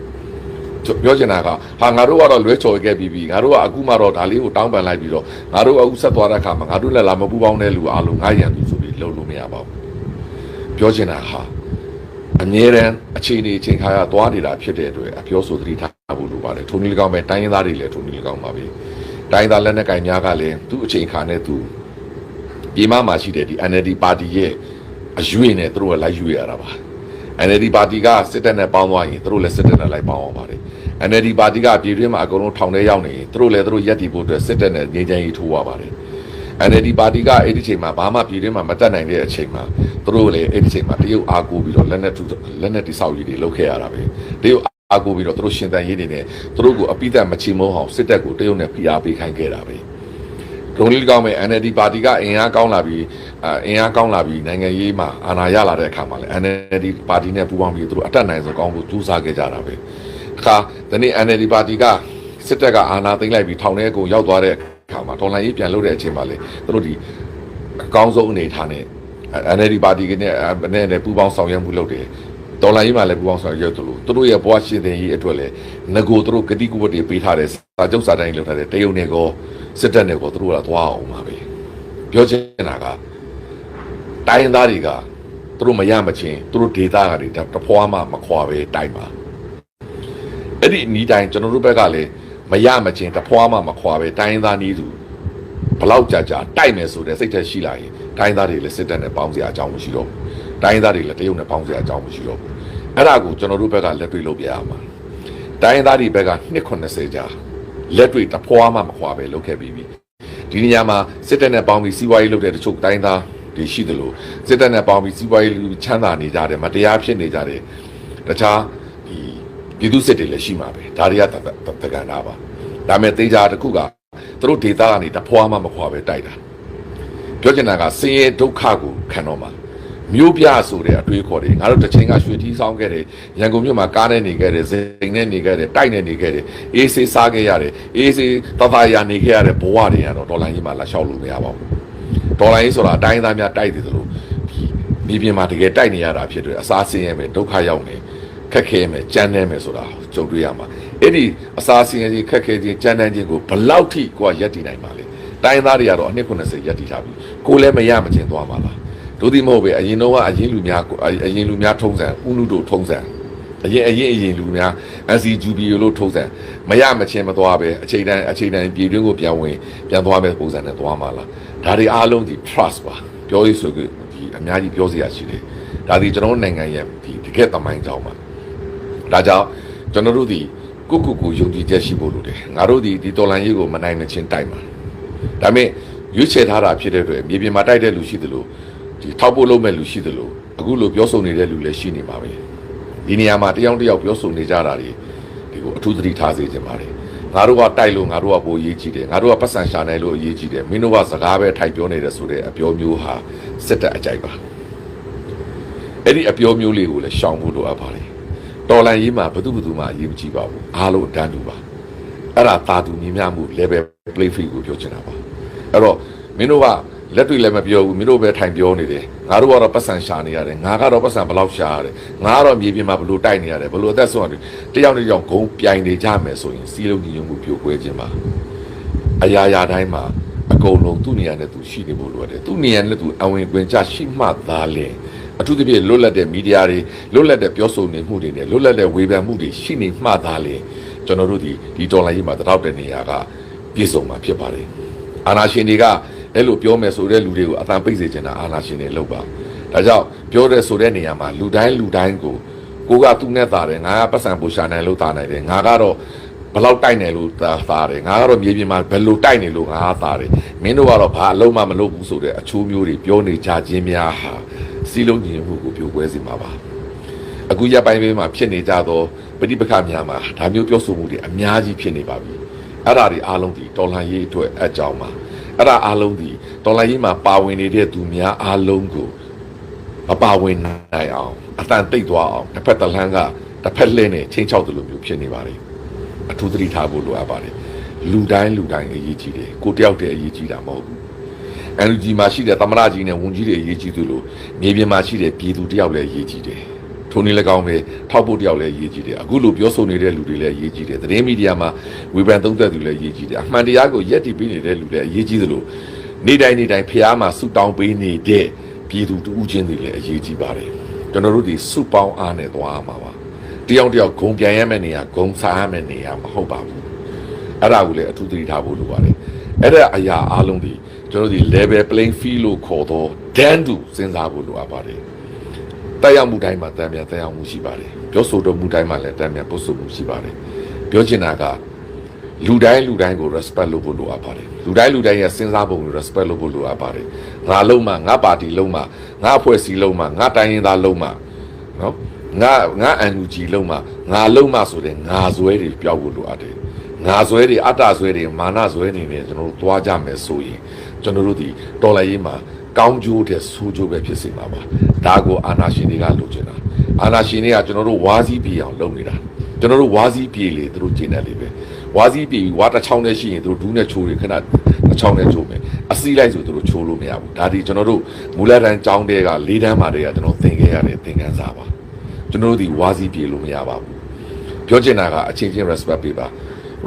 ပြောချင်တာကဟာငါတို့ကတော့လွဲချော်ခဲ့ပြီးငါတို့ကအခုမှတော့ဒါလေးကိုတောင်းပန်လိုက်ပြီးတော့ငါတို့အခုဆက်သွားတဲ့အခါမှာငါတို့လည်းလာမပူပေါင်းတဲ့လူအားလုံးငါရန်သူဆိုပြီးလှုပ်လို့မရပါဘူးပြောချင်တာဟာအမြဲတမ်းအချိန်ခါရသွားနေတာဖြစ်တဲ့အတွက်အပြောဆိုသတိထားဖို့လိုပါတယ်ထုံနည်း၎င်းပဲတိုင်းရင်းသားတွေလည်းထုံနည်း၎င်းပါပဲတိုင်းသားလက်နက်ကိုင်များကလည်းသူ့အချိန်ခါနဲ့သူပြည်မမှာရှိတဲ့ဒီ NLD ပါတီရဲ့အရွေနဲ့သူတို့ကလိုက်ရွေရတာပါ NLD ပါတီကစစ်တပ်နဲ့ပေါင်းသွားရင်သူတို့လည်းစစ်တပ်နဲ့လိုက်ပေါင်းအောင်ပါတယ် NLD ပါတီကပြည်တွင်းမှာအကုန်လုံးထောင်ထဲရောက်နေရင်သူတို့လည်းသူတို့ရက်တည်ဖို့အတွက်စစ်တပ်နဲ့ငြိမ်းချမ်းရေးထိုးရပါတယ် NLD ပါတီကအဲ့ဒီချိန်မှာဘာမှပြည်တွင်းမှာမတက်နိုင်တဲ့အချိန်မှာသူတို့လည်းအဲ့ဒီချိန်မှာတရုတ်အားကိုပြီးတော့လက်နက်တိဆောက်ရေးတွေလုပ်ခဲ့ရတာပဲတရုတ်အားကိုပြီးတော့သူတို့ရှင်သန်ရေးတွေနဲ့သူတို့ကိုအပိသက်မချီမုန်းအောင်စစ်တပ်ကိုတရုတ်နဲ့ဖိအားပေးခိုင်းခဲ့တာပဲဒုံလေးကောင်းမဲ့ NLD ပါတီကအင်အားကောင်းလာပြီးနိုင်ငံရေးမှာအာဏာရလာတဲ့အခါမှာလည်း NLD ပါတီနဲ့ပူးပေါင်းပြီးသူတို့အတက်နိုင်ဆုံးကောင်းဖို့ကြိုးစားခဲ့ကြတာပဲအခါဒီနေ့ NLD ပါတီကစစ်တပ်ကအာဏာသိမ်းလိုက်ပြီးထောင်ထဲကိုရောက်သွားတဲ့အခါမှာဒေါ်လာရေးပြန်လုပ်တဲ့အချိန်မှာလေသူတို့ဒီအကောင်းဆုံးအနေထားနဲ့ NLD ပါတီနဲ့ပူးပေါင်းဆောင်ရွက်မှုလုပ်တယ်ဒေါ်လာရေးမှာလည်းပူးပေါင်းဆောင်ရွက်သူတို့ရဲ့ဘဝရှင်သန်ရေးအတွက်လည်းငကိုသူတို့ဂတိကုဝတ်တွေပေးထားတဲ့စာချုပ်စာတမ်းတွေလုပ်ထားတဲ့တရုတ်နဲ့ကောစစ်တပ်နဲ့ကောသူတို့ကသွားအောင်ပါပဲပြောချင်တာကတိုင်းသားတွေကသူတို့မရမချင်းသူတို့ဒေသကတွေတဖွာမှမခွာပဲတိုင်းပါအဲ့ဒီနီးတိုင်းကျွန်တော်တို့ဘက်ကလည်းမရမချင်းတဖွာမှမခွာပဲတိုင်းသားနီးသူဘလောက်ကြာတိုက်မယ်ဆိုတဲ့စိတ်သက်ရှိလာရင်တိုင်းသားတွေလည်းစစ်တပ်နဲ့ပေါင်းစရာအကြောင်းမရှိတော့ တိုင်းသားတွေလည်းတရုတ်နဲ့ပေါင်းစရာအကြောင်းမရှိတော့ဘူးအဲ့ဒါကိုကျွန်တော်တို့ဘက်ကလက်တွေ့လုပ်ပြရမှာတိုင်းသားတွေဘက်က290ကြာလက်တွေ့တဖွာမှမခွာပဲလုပ်ခဲ့ပြီးပြီဒီနေရာမှာစစ်တပ်နဲ့ပေါင်းပြီးစီးပွားရေးလုပ်တဲ့တချို့တိုင်းသားတွေရှိတယ်လို့စစ်တပ်နဲ့ပေါင်းပြီးစီးပွားရေးချမ်းသာနေကြတယ်မတရားဖြစ်နေကြတယ်တခြားဒီပြည်သူစစ်တွေလည်းရှိမှာပဲဒါတွေကတက္ကနာပါဒါမဲ့တေးကြတစ်ခုကသူတို့ဒေသကနေတဖွာမှမခွာပဲတိုက်တာပြောချင်တာကဆင်းရဲဒုက္ခကိုခံတော့မှာမျိုးပြဆိုတဲ့အတွေးခေါ်တယ်ငါတို့တစ်ချိန်ကရွှေထီးဆောင်ခဲ့တယ်ရန်ကုန်မြို့မှာကားနဲ့နေခဲ့တယ်စိန်နဲ့နေခဲ့တယ်တိုက်နဲ့နေခဲ့တယ်အေးဆေးစားခဲ့ရတယ်အေးဆေးတသားရနေခဲ့ရတဲ့ဘဝတွေကတော့ဒေါ်လာကြီးမှာလာလျှောက်လို့မရပါဘူးဒေါ်လာကြီးဆိုတာအတိုင်းသားများတိုက်တယ်လို့ဒီပြည်မှာတကယ်တိုက်နေရတာဖြစ်တယ်အစားဆင်းရဲမယ်ဒုက္ခရောက်နေခက်ခဲမယ်ကြမ်းတမ်းမယ်ဆိုတာကြုံတွေ့ရမှာအဲ့ဒီအစားဆင်းရဲခြင်းခက်ခဲခြင်းကြမ်းတမ်းခြင်းကိုဘလောက်ထိကိုကရက်တည်နိုင်ပါလဲတိုင်းသားတွေကတော့အနှစ်90ရက်တည်ထားပြီကိုလည်းမရမချင်းသွားပါလားတို့ဒီမဟုတ်ပဲအရင်တော့အရင်လူများထုံးစံဥနုတို့ထုံးစံအရင်လူများ NCGB လို့ထုံးစံမရမချင်းမသွားပဲအချိန်တိုင်းပြည်တွင်းကိုပြန်သွားမယ်ပုံစံနဲ့သွားမှာလားဒါတွေအားလုံးဒီ trust ပါပြောရဆိုဒီအများကြီးပြောစရာရှိတယ်ဒါဒီကျွန်တော်နိုင်ငံရဲ့ဒီတကယ်သမိုင်းကြောင်းပါဒါကြောင့်ကျွန်တော်တို့ဒီကိုယုံကြည်ချက်ရှိဖို့လိုတယ်ငါတို့ဒီတော်လန်ရေးကိုမနိုင်မချင်းတိုက်မှာဒါပေမဲ့ရွေးချယ်ထားတာဖြစ်တဲ့အတွက်မြေပြင်မှာတိုက်တဲ့လူရှိသလိုဒီထောက်ပို့လုပ်မဲ့လူရှိသလိုအခုလိုပြောဆိုနေတဲ့လူလည်းရှိနေပါပဲဒီနေရာမှာတယောက်ပြောဆိုနေကြတာဒီကိုအထူးသတိထားစေချင်ပါတယ်ငါတို့ကတိုက်လို့ငါတို့ကပိုအရေးကြီးတယ်ငါတို့ကပတ်စံရှာနိုင်လို့အရေးကြီးတယ်မင်းတို့ကစကားပဲထိုက်ပြောနေတယ်ဆိုတဲ့အပြောမျိုးဟာစစ်တပ်အကြိုက်ပါအဲ့ဒီအပြောမျိုးလေးကိုလည်းရှောင်ဖို့လိုအပ်ပါတယ်တော်လန်ရေးမှာဘသူမှအရေးမကြီးပါဘူးအားလုံးတန်းတူပါအဲ့ဒါတာတူညီမျှမှု level play field ကိုပြောချင်တာပါအဲ့တော့မင်းတို့ကလက်တွေ့လည်းမပြောဘူးမင်းတို့ပဲထိုင်ပြောနေတယ်ငါတို့ကတော့ပတ်စံရှာနေရတယ်ငါကတော့ပတ်စံဘယ်လောက်ရှာရတယ်ငါကတော့မြေပြင်မှာဘလို့တိုက်နေရတယ်ဘလို့အသက်ဆုံးရတယ်တယောက်ဂုံပြိုင်နေကြမယ်ဆိုရင်စီးလုံးညီညွတ်မှုပြိုကွဲခြင်းပါအရာတိုင်းမှာအကုန်လုံးသူ့နေရာနဲ့သူရှိနေဖို့လိုတယ်သူ့နေရာနဲ့သူအဝင်ခွင့်ချရှိမှသာလေအထူးသဖြင့်လွတ်လပ်တဲ့မီဒီယာတွေလွတ်လပ်တဲ့ပြောဆိုနေမှုတွေနဲ့လွတ်လပ်တဲ့ဝေဖန်မှုတွေရှိနေမှသာလေကျွန်တော်တို့ဒီတော်လိုင်းကြီးမှာတောက်တဲ့နေရာကပြည့်စုံမှာဖြစ်ပါတယ်အာဏာရှင်တွေကအဲ့လိုပြောမယ်ဆိုတဲ့လူတွေကိုအတန်ပိတ်စေချင်တာအာဏာရှင်တွေလုပ်ပါဒါကြောင့်ပြောတဲ့ဆိုတဲ့နေရာမှာလူတိုင်းကိုကသူ့နဲ့သားတယ်ငါကပတ်စံပူရှာနိုင်လို့သားနိုင်တယ်ငါကတော့ဘလောက်တိုက်နေလို့သားတယ်ငါကတော့မြေပြင်မှာဘယ်လိုတိုက်နေလို့ငါသားတယ်မင်းတို့ကတော့ဘာအလုံးမလုပ်ဘူးဆိုတဲ့အချိုးမျိုးတွေပြောနေကြခြင်းများဟာစီလုံးညီမှုကိုပြိုကွဲစေမှာပါအခုရပိုင်းပေးမှာဖြစ်နေကြသောပဋိပက္ခများမှာဒါမျိုးပြောဆိုမှုတွေအများကြီးဖြစ်နေပါပြီအဲ့ဒါတွေအားလုံးဒီတော်လှန်ရေးအတွက်အကြောင်းပါအဲ့ဒါအားလုံးဒီတော်လိုင်းကြီးမှာပါဝင်နေတဲ့သူများအားလုံးကိုမပါဝင်နိုင်အောင်အတန်တိတ်သွားအောင်တစ်ဖက်တစ်လမ်းကတစ်ဖက်လှည့်နဲ့ချင်းချောက်တယ်လို့မျိုးဖြစ်နေပါတယ်အထူးသတိထားဖို့လိုအပ်ပါတယ်လူတိုင်းအရေးကြီးတယ်ကိုတယောက်တည်းအရေးကြီးတာမဟုတ်ဘူး NUG မှာရှိတဲ့သမရကြီးနဲ့ဝန်ကြီးတွေအရေးကြီးသူလို့မြေပြင်မှာရှိတဲ့ပြည်သူတယောက်လည်းအရေးကြီးတယ်ထိုနည်း၎င်းပဲထောက်ဖို့တယောက်လည်းအရေးကြီးတယ်အခုလိုပြောဆိုနေတဲ့လူတွေလည်းအရေးကြီးတယ်သတင်းမီဒီယာမှာဝေဖန်သုံးသပ်သူလည်းအရေးကြီးတယ်အမှန်တရားကိုရက်တည်ပေးနေတဲ့လူလည်းအရေးကြီးသလိုနေ့တိုင်းဖျားမှာစုတောင်းပေးနေတဲ့ပြည်သူတူးချင်းတွေလည်းအရေးကြီးပါတယ်ကျွန်တော်တို့ဒီစုပေါင်းအားနဲ့သွားမှာပါတယောက်ဂုံပြန်ရမယ့်နေရာဂုံစားရမယ့်နေရာမဟုတ်ပါဘူးအဲ့ဒါကိုလည်းအထူးသတိထားဖို့လိုပါတယ်အဲ့ဒါအရာအားလုံးဒီကျွန်တော်တို့ဒီ level playing field လို့ခေါ်တော့ dan တူစဉ်းစားဖို့လိုအပ်ပါတယ်တက်ရောက်မှုတိုင်းမှာတန်ပြန်တက်ရောက်မှုရှိပါတယ်ပြောဆိုတော့မှုတိုင်းမှာလည်းတန်ပြန်ပုတ်ဆိုမှုရှိပါတယ်ပြောချင်တာကလူတိုင်းကို respect လုပ်ဖို့လိုအပ်ပါတယ်လူတိုင်းရဲ့စဉ်းစားပုံကို respect လုပ်ဖို့လိုအပ်ပါတယ်ငါလုံးမှာငါပါတီလုံးမှာငါအဖွဲ့အစည်းလုံးမှာငါတိုင်းရင်းသားလုံးမှာနော်ငါ NUG လုံးမှာငါလုံးမှာဆိုတဲ့ငါဇွဲတွေပြောက်ဖို့လိုအပ်တယ်ငါဇွဲတွေအတ္တဇွဲတွေမာနဇွဲနေနဲ့ကျွန်တော်တို့သွားကြမယ်ဆိုရင်ကျွန်တော်တို့ဒီတော်လှန်ရေးမှာကောင်းကျိုးတဲ့ဆိုးကျိုးပဲဖြစ်စေမှာပါဒါကိုအာဏာရှင်တွေကလုပ်ချင်တာအာဏာရှင်တွေကကျွန်တော်တို့ဝါးစည်းပြေအောင်လုပ်နေတာကျွန်တော်တို့ဝါးစည်းပြေလေသူတို့ကျင့်တယ်လေပဲဝါးစည်းပြေဝါတစ်ချောင်းနဲ့ရှိရင်သူတို့ဒူးနဲ့ချိုးတယ်ခဏတစ်ချောင်းနဲ့ချိုးမယ်အစည်းလိုက်ဆိုသူတို့ချိုးလို့မရဘူးဒါဒီကျွန်တော်တို့မူလတန်းကျောင်းတဲက၄တန်းမှာတည်းကကျွန်တော်သင်ခဲ့ရတဲ့သင်ခန်းစာပါကျွန်တော်တို့ဒီဝါးစည်းပြေလို့မရပါဘူးပြောချင်တာကအချင်းချင်း respect ပေးပါ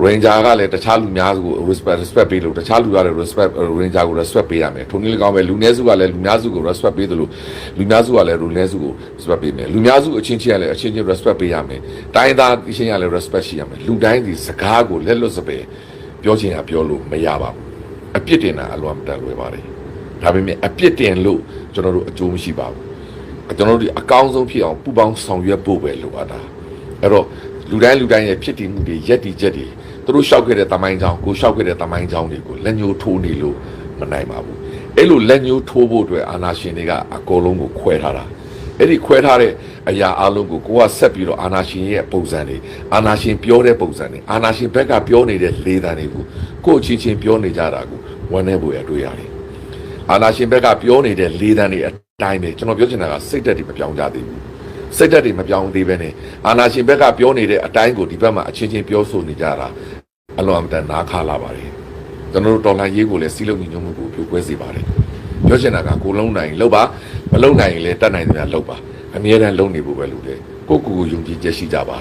Ranger ကလည်းတခြားလူများစုကို respect ပေးလို့တခြားလူကလည်း respect Ranger ကို respect ပေးရမယ်ထုံနည်း၎င်းပဲလူနည်းစုကလည်းလူများစုကို respect ပေးတယ်လို့လူများစုကလည်းလူနည်းစုကို respect ပေးမယ်လူများစုအချင်းချင်းကလည်းအချင်းချင်း respect ပေးရမယ်တိုင်းသားအချင်းချင်းကလည်း respect ရှိရမယ်လူတိုင်းဒီစကားကိုလက်လွတ်စပယ်ပြောချင်တာပြောလို့မရပါဘူးအပြစ်တင်တာအလွန်မတန်လွယ်ပါတယ်ဒါပေမဲ့အပြစ်တင်လို့ကျွန်တော်တို့အကျိုးမရှိပါဘူး ကျွန်တော်တို့အကောင်းဆုံးဖြစ်အောင်ပူပေါင်းဆောင်ရွက်ဖို့ပဲလိုအပ်တာအဲ့တော့လူတိုင်းရဲ့ဖြစ်တည်မှုတွေယက်တည်ချက်တွေသူတို့လျှောက်ခဲ့တဲ့တမိုင်းချောင်းကိုလျှောက်ခဲ့တဲ့တမိုင်းချောင်းတွေကိုလက်ညှိုးထိုးနေလို့မနိုင်ပါဘူးအဲ့လိုလက်ညှိုးထိုးဖို့အတွက်အာဏာရှင်တွေကအကုန်လုံးကိုခွဲထားတာအဲ့ဒီခွဲထားတဲ့အရာအလုံးကိုကဆက်ပြီးတော့အာဏာရှင်ရဲ့ပုံစံတွေအာဏာရှင်ပြောတဲ့ပုံစံတွေအာဏာရှင်ဘက်ကပြောနေတဲ့လေသံတွေကိုကိုချင်းချင်းပြောနေကြတာကိုဝမ်းနေဖို့ရတွေ့ရတယ်အာဏာရှင်ဘက်ကပြောနေတဲ့လေသံတွေအတိုင်းပဲကျွန်တော်ပြောချင်တာကစိတ်ဓာတ်တွေမပြောင်းကြသေးဘူးစိတ်ဓာတ်တွေမပြောင်းသေးပဲနဲ့အာဏာရှင်ဘက်ကပြောနေတဲ့အတိုင်းကိုဒီဘက်မှာအချင်းချင်းပြောဆိုနေကြတာအလွန်အမတန်နားခါလာပါတယ်ကျွန်တော်တို့တော်လှန်ရေးကိုလည်းစီးလုံးညီညွတ်မှုကိုပြိုကွဲစေပါတယ်ပြောချင်တာကကိုလုံးနိုင်လောက်ပါမလုံနိုင်ရင်လည်းတတ်နိုင်တယ်လောက်ပါအမြဲတမ်းလုံနေဖို့ပဲလုပ်တယ်ကိုကိုယုံကြည်ချက်ရှိကြပါ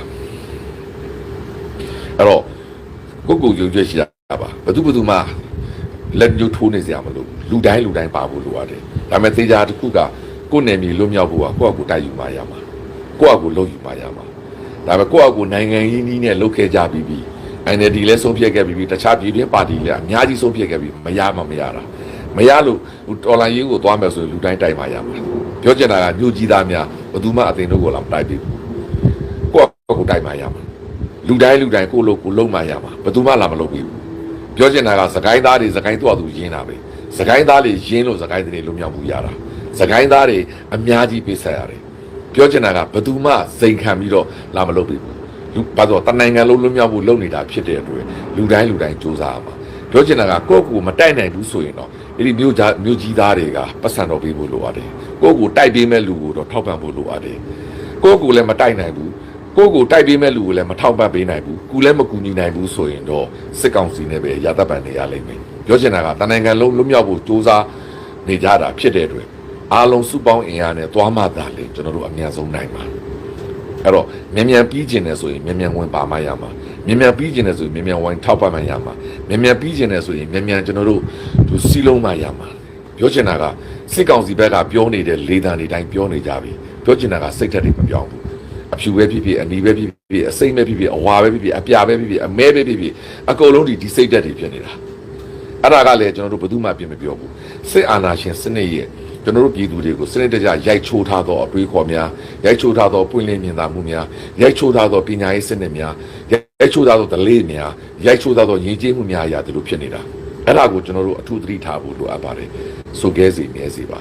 အဲ့တော့ကိုယုံကြည်ရှိကြပါဘသူမှလက်ညှိုးထိုးနေစရာမလိုလူတိုင်းပါဖို့လိုရတယ်ဒါပေမဲ့သေချာတစ်ခုကကိုယ်နယ်မြေလွတ်မြောက်ဖို့ကကိုယ့်အကူတိုက်ယူမှရမှာကိုယ့်အကူလုံယူမှရမှာဒါပေမဲ့ကိုယ့်အကူနိုင်ငံရေးနည်းနဲ့လုပ်ခဲ့ကြပြီး NLD လည်းဆုံးဖြတ်ခဲ့ပြီးတခြားပြည်တွင်းပါတီလည်းအများကြီးဆုံးဖြတ်ခဲ့ပြီးမရတာမရလို့တော်လိုင်းရေးကိုသွားမယ်ဆိုရင်လူတိုင်းတိုက်မှရမှာပြောချင်တာကညှို့ကြီးသားများဘသူမှအသိတို့ကိုလာမတိုက်ဘူးကိုယ့်အကူတိုက်မှရမှာလူတိုင်းကိုယ့်လိုကိုလုံမှရမှာဘသူမှလာမလုပ်ဘူးပြောချင်တာကစကိုင်းသားတွေစကိုင်းတော့သူရင်းတာပဲစကိုင်းသားတွေရင်းလို့စကိုင်းတွေလုံမြောက်မှုရတာစကိုင်းသားတွေအများကြီးပေးဆက်ရတယ်ပြောချင်တာကဘသူမှစိန်ခံပြီးတော့လာမလုပ်ဘူးလူဘာလို့တနိုင်ငံလုံးလွတ်မြောက်ဖို့လုပ်နေတာဖြစ်တဲ့အတွက်လူတိုင်းစူးစမ်းရမှာပြောချင်တာကကိုယ့်ကိုမတိုက်နိုင်ဘူးဆိုရင်တော့အဲ့ဒီမြို့ကြီးသားတွေကပတ်စံတော်ပေးဖို့လိုပါတယ်ကိုယ့်ကိုတိုက်ပေးမဲ့လူကိုတော့ထောက်ပံ့ဖို့လိုပါတယ်ကိုယ့်ကိုလည်းမတိုက်နိုင်ဘူးကိုယ့်ကိုတိုက်ပေးမဲ့လူကိုလည်းမထောက်ပံ့ပေးနိုင်ဘူးကူလည်းမကူညီနိုင်ဘူးဆိုရင်တော့စစ်ကောင်စီနဲ့ပဲရာတပ်ပံနေရလိမ့်မယ်ပြောချင်တာကတနိုင်ငံလုံးလွတ်မြောက်ဖို့စူးစမ်းနေကြတာဖြစ်တဲ့အတွက်အားလုံးစုပေါင်းအင်အားနဲ့သွားမှသာလေကျွန်တော်တို့အများဆုံးနိုင်ပါအဲ့တော့မြန်ပြီးကျင်တယ်ဆိုရင်မြန်ဝင်ပါမှရမှာမြန်ပြီးကျင်တယ်ဆိုရင်မြန်ဝိုင်းထောက်ပံ့မှရမှာမြန်ပြီးကျင်တယ်ဆိုရင်မြန်ကျွန်တော်တို့သူစီးလုံးမှရမှာပြောချင်တာကစစ်ကောင်စီဘက်ကပြောနေတဲ့လေသံတွေတိုင်းပြောနေကြပြီပြောချင်တာကစိတ်ဓာတ်တွေမပြောင်းဘူးအဖြူပဲဖြစ်ဖြစ်အနီပဲဖြစ်ဖြစ်အစိမ့်ပဲဖြစ်ဖြစ်အဝါပဲဖြစ်ဖြစ်အပြာပဲဖြစ်ဖြစ်အမဲပဲဖြစ်ဖြစ်အကုန်လုံးဒီစိတ်ဓာတ်တွေဖြစ်နေတာအဲ့ဒါကလည်းကျွန်တော်တို့ဘယ်သူမှပြင်မပြောဘူးစစ်အာဏာရှင်စနစ်ရဲ့ကျွန်တော်တို့ပြည်သူတွေကိုစနစ်တကျရိုက်ချိုးထားသောအတွေးခေါ်များရိုက်ချိုးထားသောပွင့်လင်းမြင်သာမှုများရိုက်ချိုးထားသောပညာရေးစနစ်များရိုက်ချိုးထားသောဓလေ့များရိုက်ချိုးထားသောရည်ကြည်မှုများအရာတို့ဖြစ်နေတာအဲ့ဒါကိုကျွန်တော်တို့အထူးသတိထားဖို့လိုအပ်ပါတယ်ဆိုကဲစီမြဲစီပါ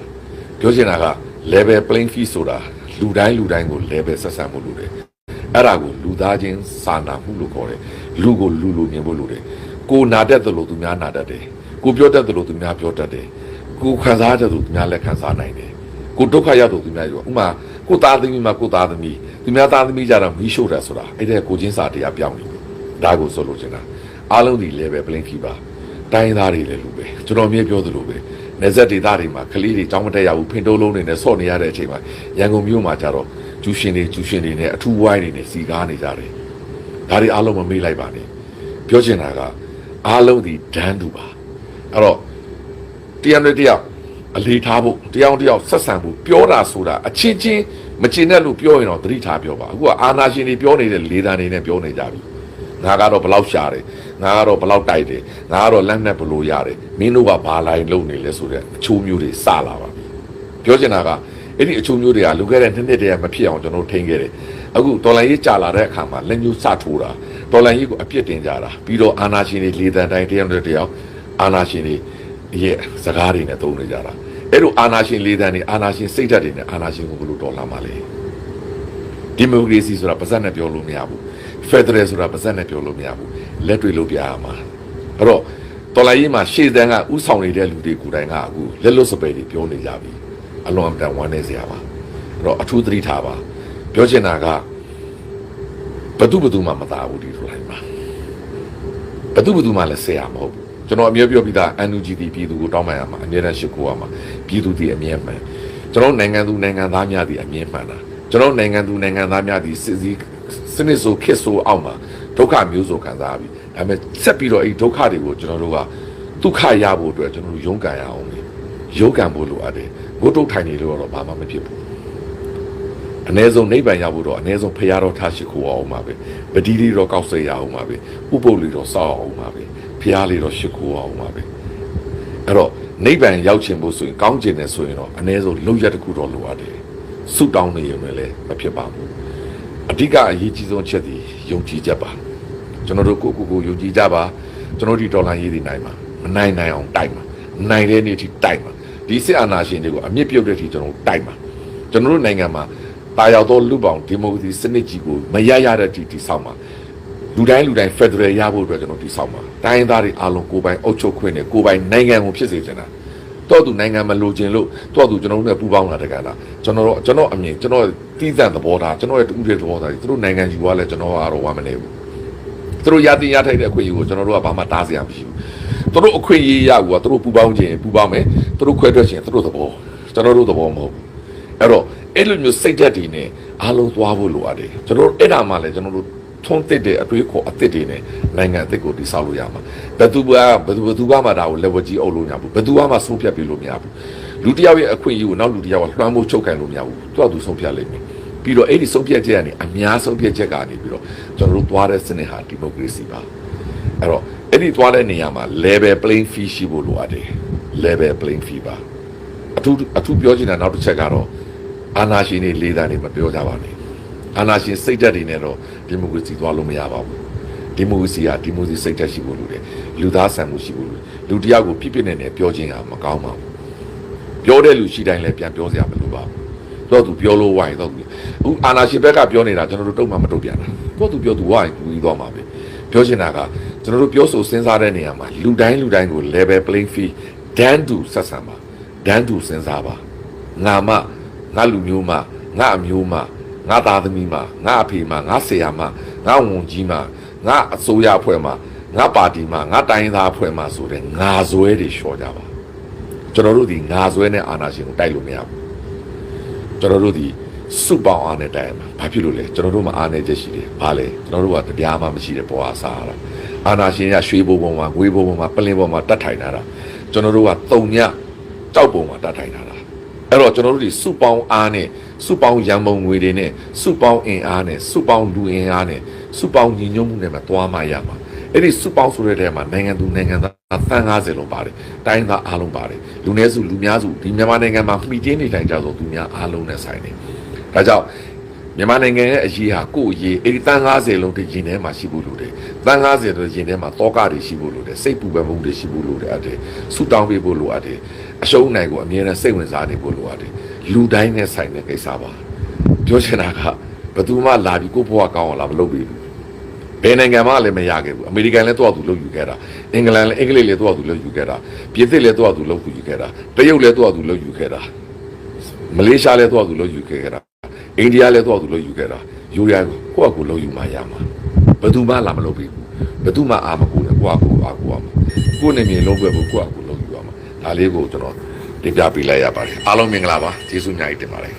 ပြောချင်တာက level playing field ဆိုတာလူတိုင်းကို level ဆက်ဆံဖို့လိုတယ်အဲ့ဒါကိုလူသားချင်းစာနာမှုလို့ခေါ်တယ်လူကိုလူလိုမြင်ဖို့လိုတယ်ကိုနာတတ်တယ်လို့သူများနာတတ်တယ်ကိုပြောတတ်တယ်လို့သူများပြောတတ်တယ်ကိုခံစားတဲ့သူများလက်ခံစားနိုင်တယ်ကိုဒုက္ခရောက်သူများရောဥမာကိုသားသမီးမှာကိုသားသမီးသူများသားသမီးကြတော့မီးရှို့တယ်ဆိုတာအဲ့ဒါကိုချင်းစာတရားပြောင်းနေဒါကိုဆိုလို့ချင်တာအားလုံးဒီ level playing field ပါတိုင်းသားတွေလည်းလူပဲကျွန်တော်မြေပြောသလိုပဲနေဆက်ဒေသတွေမှာကလေးတွေတောင်းမတက်ရဘူးဖင်တိုးလုံးတွေနဲ့ဆော့နေရတဲ့အချိန်မှာရန်ကုန်မြို့မှာကြတော့ကျူရှင်တွေနဲ့အထူးဝိုင်းတွေနဲ့စီကားနေကြတယ်ဒါတွေအားလုံးမမေ့လိုက်ပါနဲ့ပြောချင်တာကအားလုံးဒီဒန်းတူပါအဲ့တော့တရားအလေးထားဖို့တယောက်ဆက်ဆံဖို့ပြောတာဆိုတာအချင်းချင်းမချင်တဲ့လူပြောရင်တော့သတိထားပြောပါအခုကအာနာရှင်တွေပြောနေတဲ့လေသံတွေနဲ့ပြောနေကြပြီငါကတော့ဘလောက်ရှာတယ်ငါကတော့ဘလောက်တိုက်တယ်ငါကတော့လက်နဲ့ဘလို့ရတယ်မင်းတို့ကဘာလိုင်းလုပ်နေလဲဆိုတဲ့အချိုးမျိုးတွေစလာပါပြီပြောချင်တာကအဲ့ဒီအချိုးမျိုးတွေကလူခဲ့တဲ့နှစ်တည်းမဖြစ်အောင်ကျွန်တော်ထိန်းခဲ့တယ်အခုတော်လိုင်းရေးကြာလာတဲ့အခါမှာလက်ညှိုးစထိုးတာတော်လိုင်းရေးကိုအပြစ်တင်ကြတာပြီးတော့အာနာရှင်တွေလေသံတိုင်းတယောက်အာနာရှင်တွေရဲ့စကားတွေနဲ့သုံးနေကြတာအဲ့လိုအာနာရှင်လေသံတွေအာနာရှင်စိတ်ဓာတ်တွေနဲ့အာနာရှင်ကိုဘယ်လိုတော်လာမှလဲဒီမိုကရေစီဆိုတာပါဇက်နဲ့ပြောလို့မရဘူးဖက်ဒရယ်ဆိုတာပါဇက်နဲ့ပြောလို့မရဘူးလက်တွေ့လို့ပြရမှာအဲ့တော့တော်လိုင်းရေးမှာရှေ့တန်းကဥဆောင်နေတဲ့လူတွေကိုယ်တိုင်ကအခုလက်လွတ်စပယ်တွေပြောနေကြပြီအလွန်အတန်ဝမ်းနေစရာပါအဲ့တော့အထူးသတိထားပါပြောချင်တာကဘသူမှမသားဘူးဒီလိုလိုက်မှာဘသူမှလည်းဆရာမဟုတ်ဘူးကျွန်တော်အမြဲပြောပြီးသား NUGT ပြည်သူကိုတောင်းပန်ရမှာအမြဲတမ်းရှိခိုးရမှာပြည်သူတွေအမြဲမှန်ကျွန်တော်နိုင်ငံသူနိုင်ငံသားများတွေအမြဲမှန်တာကျွန်တော်နိုင်ငံသူနိုင်ငံသားများတွေစစ်စည်းစနစ်ဆိုခစ်ဆိုအောက်မှာဒုက္ခမျိုးစုံခံစားပြီးဒါပေမဲ့ဆက်ပြီးတော့အဲ့ဒုက္ခတွေကိုကျွန်တော်တို့ကဒုက္ခရဖို့အတွက်ကျွန်တော်တို့ရုန်းကန်ရအောင်လေရုန်းကန်ဖို့လိုအပ်တယ်ဘုဒ္ဓထိုင်နေလို့တော့ဘာမှမဖြစ်ဘူးအ ਨੇ ဆုံးနိဗ္ဗာန်ရဖို့တော့အ ਨੇ ဆုံးဖရာတော်ထားရှိခိုးအောင်ပါပဲပတိလေးတော့ကောက်စေရအောင်ပါပဲဥပုပ်လေးတော့စောက်အောင်ပါပဲဖရာလေးတော့ရှိခိုးအောင်ပါပဲအဲ့တော့နိဗ္ဗာန်ရောက်ချင်ဖို့ဆိုရင်ကောင်းချင်တယ်ဆိုရင်တော့အ ਨੇ ဆုံးလုံရတစ်ခုတော့လိုအပ်တယ် ဆုတောင်းနေရုံနဲ့လည်းမဖြစ်ပါဘူးအဓိကအရေးကြီးဆုံးချက်ဒီယုံကြည်ချက်ပါကျွန်တော်တို့ကိုယုံကြည်ကြပါကျွန်တော်ဒီဒေါ်လာရေးတွေနိုင်မှာမနိုင်နိုင်အောင်တိုက်မှာနိုင်တဲ့နေ့ထိတိုက်မှာဒီစစ်အာဏာရှင်တွေကိုအမြင့်ပြုတ်တဲ့ထိကျွန်တော်တို့တိုက်မှာကျွန်တော်တို့နိုင်ငံမှာတာယာသောလူပေါင်းဒီမိုကရေစီစနစ်ကြီးကိုမရတဲ့ထိဆောက်မှာလူတိုင်းဖက်ဒရယ်ရဖို့အတွက်ကျွန်တော်ဒီဆောက်မှာတိုင်းသားတွေအားလုံးကိုယ်ပိုင်အုပ်ချုပ်ခွင့်နဲ့ကိုယ်ပိုင်နိုင်ငံကိုဖြစ်စေချင်တာတော့သူနိုင်ငံမလိုချင်လို့တော့သူကျွန်တော်တို့နဲ့ပူးပေါင်းလာတဲ့ကလားကျွန်တော်အမြင်ကျွန်တော်တီးသန့်သဘောထားကျွန်တော်ရဲ့တူတဲ့သဘောထားတွေသူတို့နိုင်ငံယူသွားလဲကျွန်တော်ကတော့ဝမ်းမနေဘူးသူတို့ရတင်ရထိုက်တဲ့အခွင့်အရေးကိုကျွန်တော်တို့ကဘာမှတားစရာမရှိဘူးသူတို့အခွင့်အရေးရကူကသူတို့ပူးပေါင်းခြင်းပူးပေါင်းမယ်သူတို့ခွဲထွက်ခြင်းသူတို့သဘောကျွန်တော်တို့သဘောမဟုတ်ဘူးအဲ့တော့အဲ့လိုမျိုးစိတ်ဓာတ်တွေနဲ့အားလုံးသွားဖို့လိုအပ်တယ်ကျွန်တော်တို့အဲ့ဒါမှလည်းကျွန်တော်တို့ထုံးသစ်တဲ့အတွေးခေါ်အသစ်တွေနဲ့နိုင်ငံအသစ်ကိုတည်ဆောက်လို့ရမှာဘယ်သူမှဒါကိုလက်ဝကြီးအုပ်လို့မရဘူးဘယ်သူမှဆုံးဖြတ်ပြီးလို့မရဘူးလူတစ်ယောက်ရဲ့အခွင့်အရေးကိုနောက်လူတစ်ယောက်ကလွှမ်းမိုးချုပ်ကန်လို့မရဘူးသူဆုံးဖြတ်လိမ့်မယ်ပြီးတော့အဲ့ဒီဆုံးဖြတ်ချက်ကနေအများဆုံးဖြတ်ချက်ကနေပြီးတော့ကျွန်တော်တို့သွားတဲ့စနစ်ဟာဒီမိုကရေစီပါအဲ့တော့အဲ့ဒီသွားတဲ့နေရာမှာ level playing field ရှိဖို့လိုအပ်တယ် level playing field ပါအထူးပြောချင်တာနောက်တစ်ချက်ကတော့အာဏာရှင်တွေလေးသားတွေမပြောကြပါနဲ့အာဏာရှင်စိတ်ဓာတ်တွေနဲ့တော့ဒီမိုကရေစီသွားလို့မရပါဘူးဒီမိုကရေစီကဒီမိုကရေစီစိတ်ဓာတ်ရှိဖို့လိုတယ်လူသားဆန်မှုရှိဖို့လိုလူတယောက်ကိုပြစ်နဲ့ပြောခြင်းဟာမကောင်းပါဘူးပြောတဲ့လူရှိတိုင်းလည်းပြန်ပြောစရာမလိုပါဘူးတော့သူပြောလို့ဝိုင်းတော့အခုအာဏာရှင်ဘက်ကပြောနေတာကျွန်တော်တို့တုံ့မှမတုံ့ပြန်တာတော့သူပြောသူဝိုင်းပြီးသွားမှာပဲပြောချင်တာကကျွန်တော်တို့ပြောဆိုစဉ်းစားတဲ့နေရာမှာလူတိုင်းကို level playing field ဒန်းတူဆက်ဆံပါဒန်းတူစဉ်းစားပါငါလူမျိုးမှငါအမျိုးမှငါသားသမီးမှငါအဖေမှငါဆရာမှငါဝန်ကြီးမှငါအစိုးရအဖွဲ့မှငါပါတီမှငါတိုင်းသားအဖွဲ့မှဆိုတဲ့ငါဇွဲတွေလျှော့ကြပါကျွန်တော်တို့ဒီငါဇွဲနဲ့အာဏာရှင်ကိုတိုက်လို့မရဘူးကျွန်တော်တို့ဒီစုပေါင်းအားနဲ့တိုက်ရမှာဘာဖြစ်လို့လဲကျွန်တော်တို့မှာအားနေချက်ရှိတယ်ဘာလဲကျွန်တော်တို့ကတရားမှမရှိတဲ့ပေါ်အားစားရတာအာဏာရှင်ကရွှေဘုံပေါ်မှာငွေဘုံပေါ်မှာပလင်ပေါ်မှာတတ်ထိုင်တာကျွန်တော်တို့ကတုံညကြောက်ပုံမှာတတ်ထိုင်တာအဲ့တော့ကျွန်တော်တို့ဒီစုပေါင်းအားနဲ့စုပေါင်းရန်ပုံငွေတွေနဲ့စုပေါင်းအင်အားနဲ့စုပေါင်းလူအင်အားနဲ့စုပေါင်းညီညွတ်မှုနဲ့မှသွားမှရမှာအဲ့ဒီစုပေါင်းဆိုတဲ့နေရာမှာနိုင်ငံသူနိုင်ငံသားသန်း50လုံးပါတယ်တိုင်းသားအားလုံးပါတယ်လူနည်းစုလူများစုဒီမြန်မာနိုင်ငံမှာမှီတင်းနေတိုင်းကြတော့သူများအားလုံးနဲ့ဆိုင်တယ်ဒါကြောင့်မြန်မာနိုင်ငံရဲ့အရေးဟာကိုယ့်အရေးအဲ့ဒီသန်း50လုံးတည်ရင်ထဲမှာရှိဖို့လိုတယ်သန်း50လုံးရင်ထဲမှာတောကတွေရှိဖို့လိုတယ်စိတ်ပူပန်မှုတွေရှိဖို့လိုတယ်အဲ့ဒါဆူတောင်းပေးဖို့လိုအပ်တယ်အရှုံးနိုင်ကိုအမြဲတမ်းစိတ်ဝင်စားနေဖို့လိုအပ်တယ်လူတိုင်းနဲ့ဆိုင်တဲ့ကိစ္စပါပြောချင်တာကဘယ်သူမှလာပြီးကိုယ့်ဘဝကောင်းအောင်လာမလုပ်ဘူးဘယ်နိုင်ငံမှလည်းမရခဲ့ဘူးအမေရိကန်လည်းတော့သူလုပ်ယူခဲ့တာအင်္ဂလန်လည်းအင်္ဂလိပ်လည်းတော့သူလုပ်ယူခဲ့တာပြင်သစ်လည်းတော့သူလုပ်ယူခဲ့တာတရုတ်လည်းတော့သူလုပ်ယူခဲ့တာမလေးရှားလည်းတော့သူလုပ်ယူခဲ့တာအိန္ဒိယလည်းတော့သူလုပ်ယူခဲ့တာယူရကိုယ့်အကူလုပ်ယူမှရမှာဘယ်သူမှလာမလုပ်ဘူးဘယ်သူမှအာမကူနဲ့ကိုယ့်အကူအားကိုရမှာကိုယ့်နေမြေလုံးပွဲကိုကိုယ့်အကူလုပ်ယူရမှာဒါလေးကိုကျွန်တော်တင်ပြပေးလိုက်ရပါတယ်အားလုံးမင်္ဂလာပါကျေးဇူးအများကြီးတင်ပါတယ်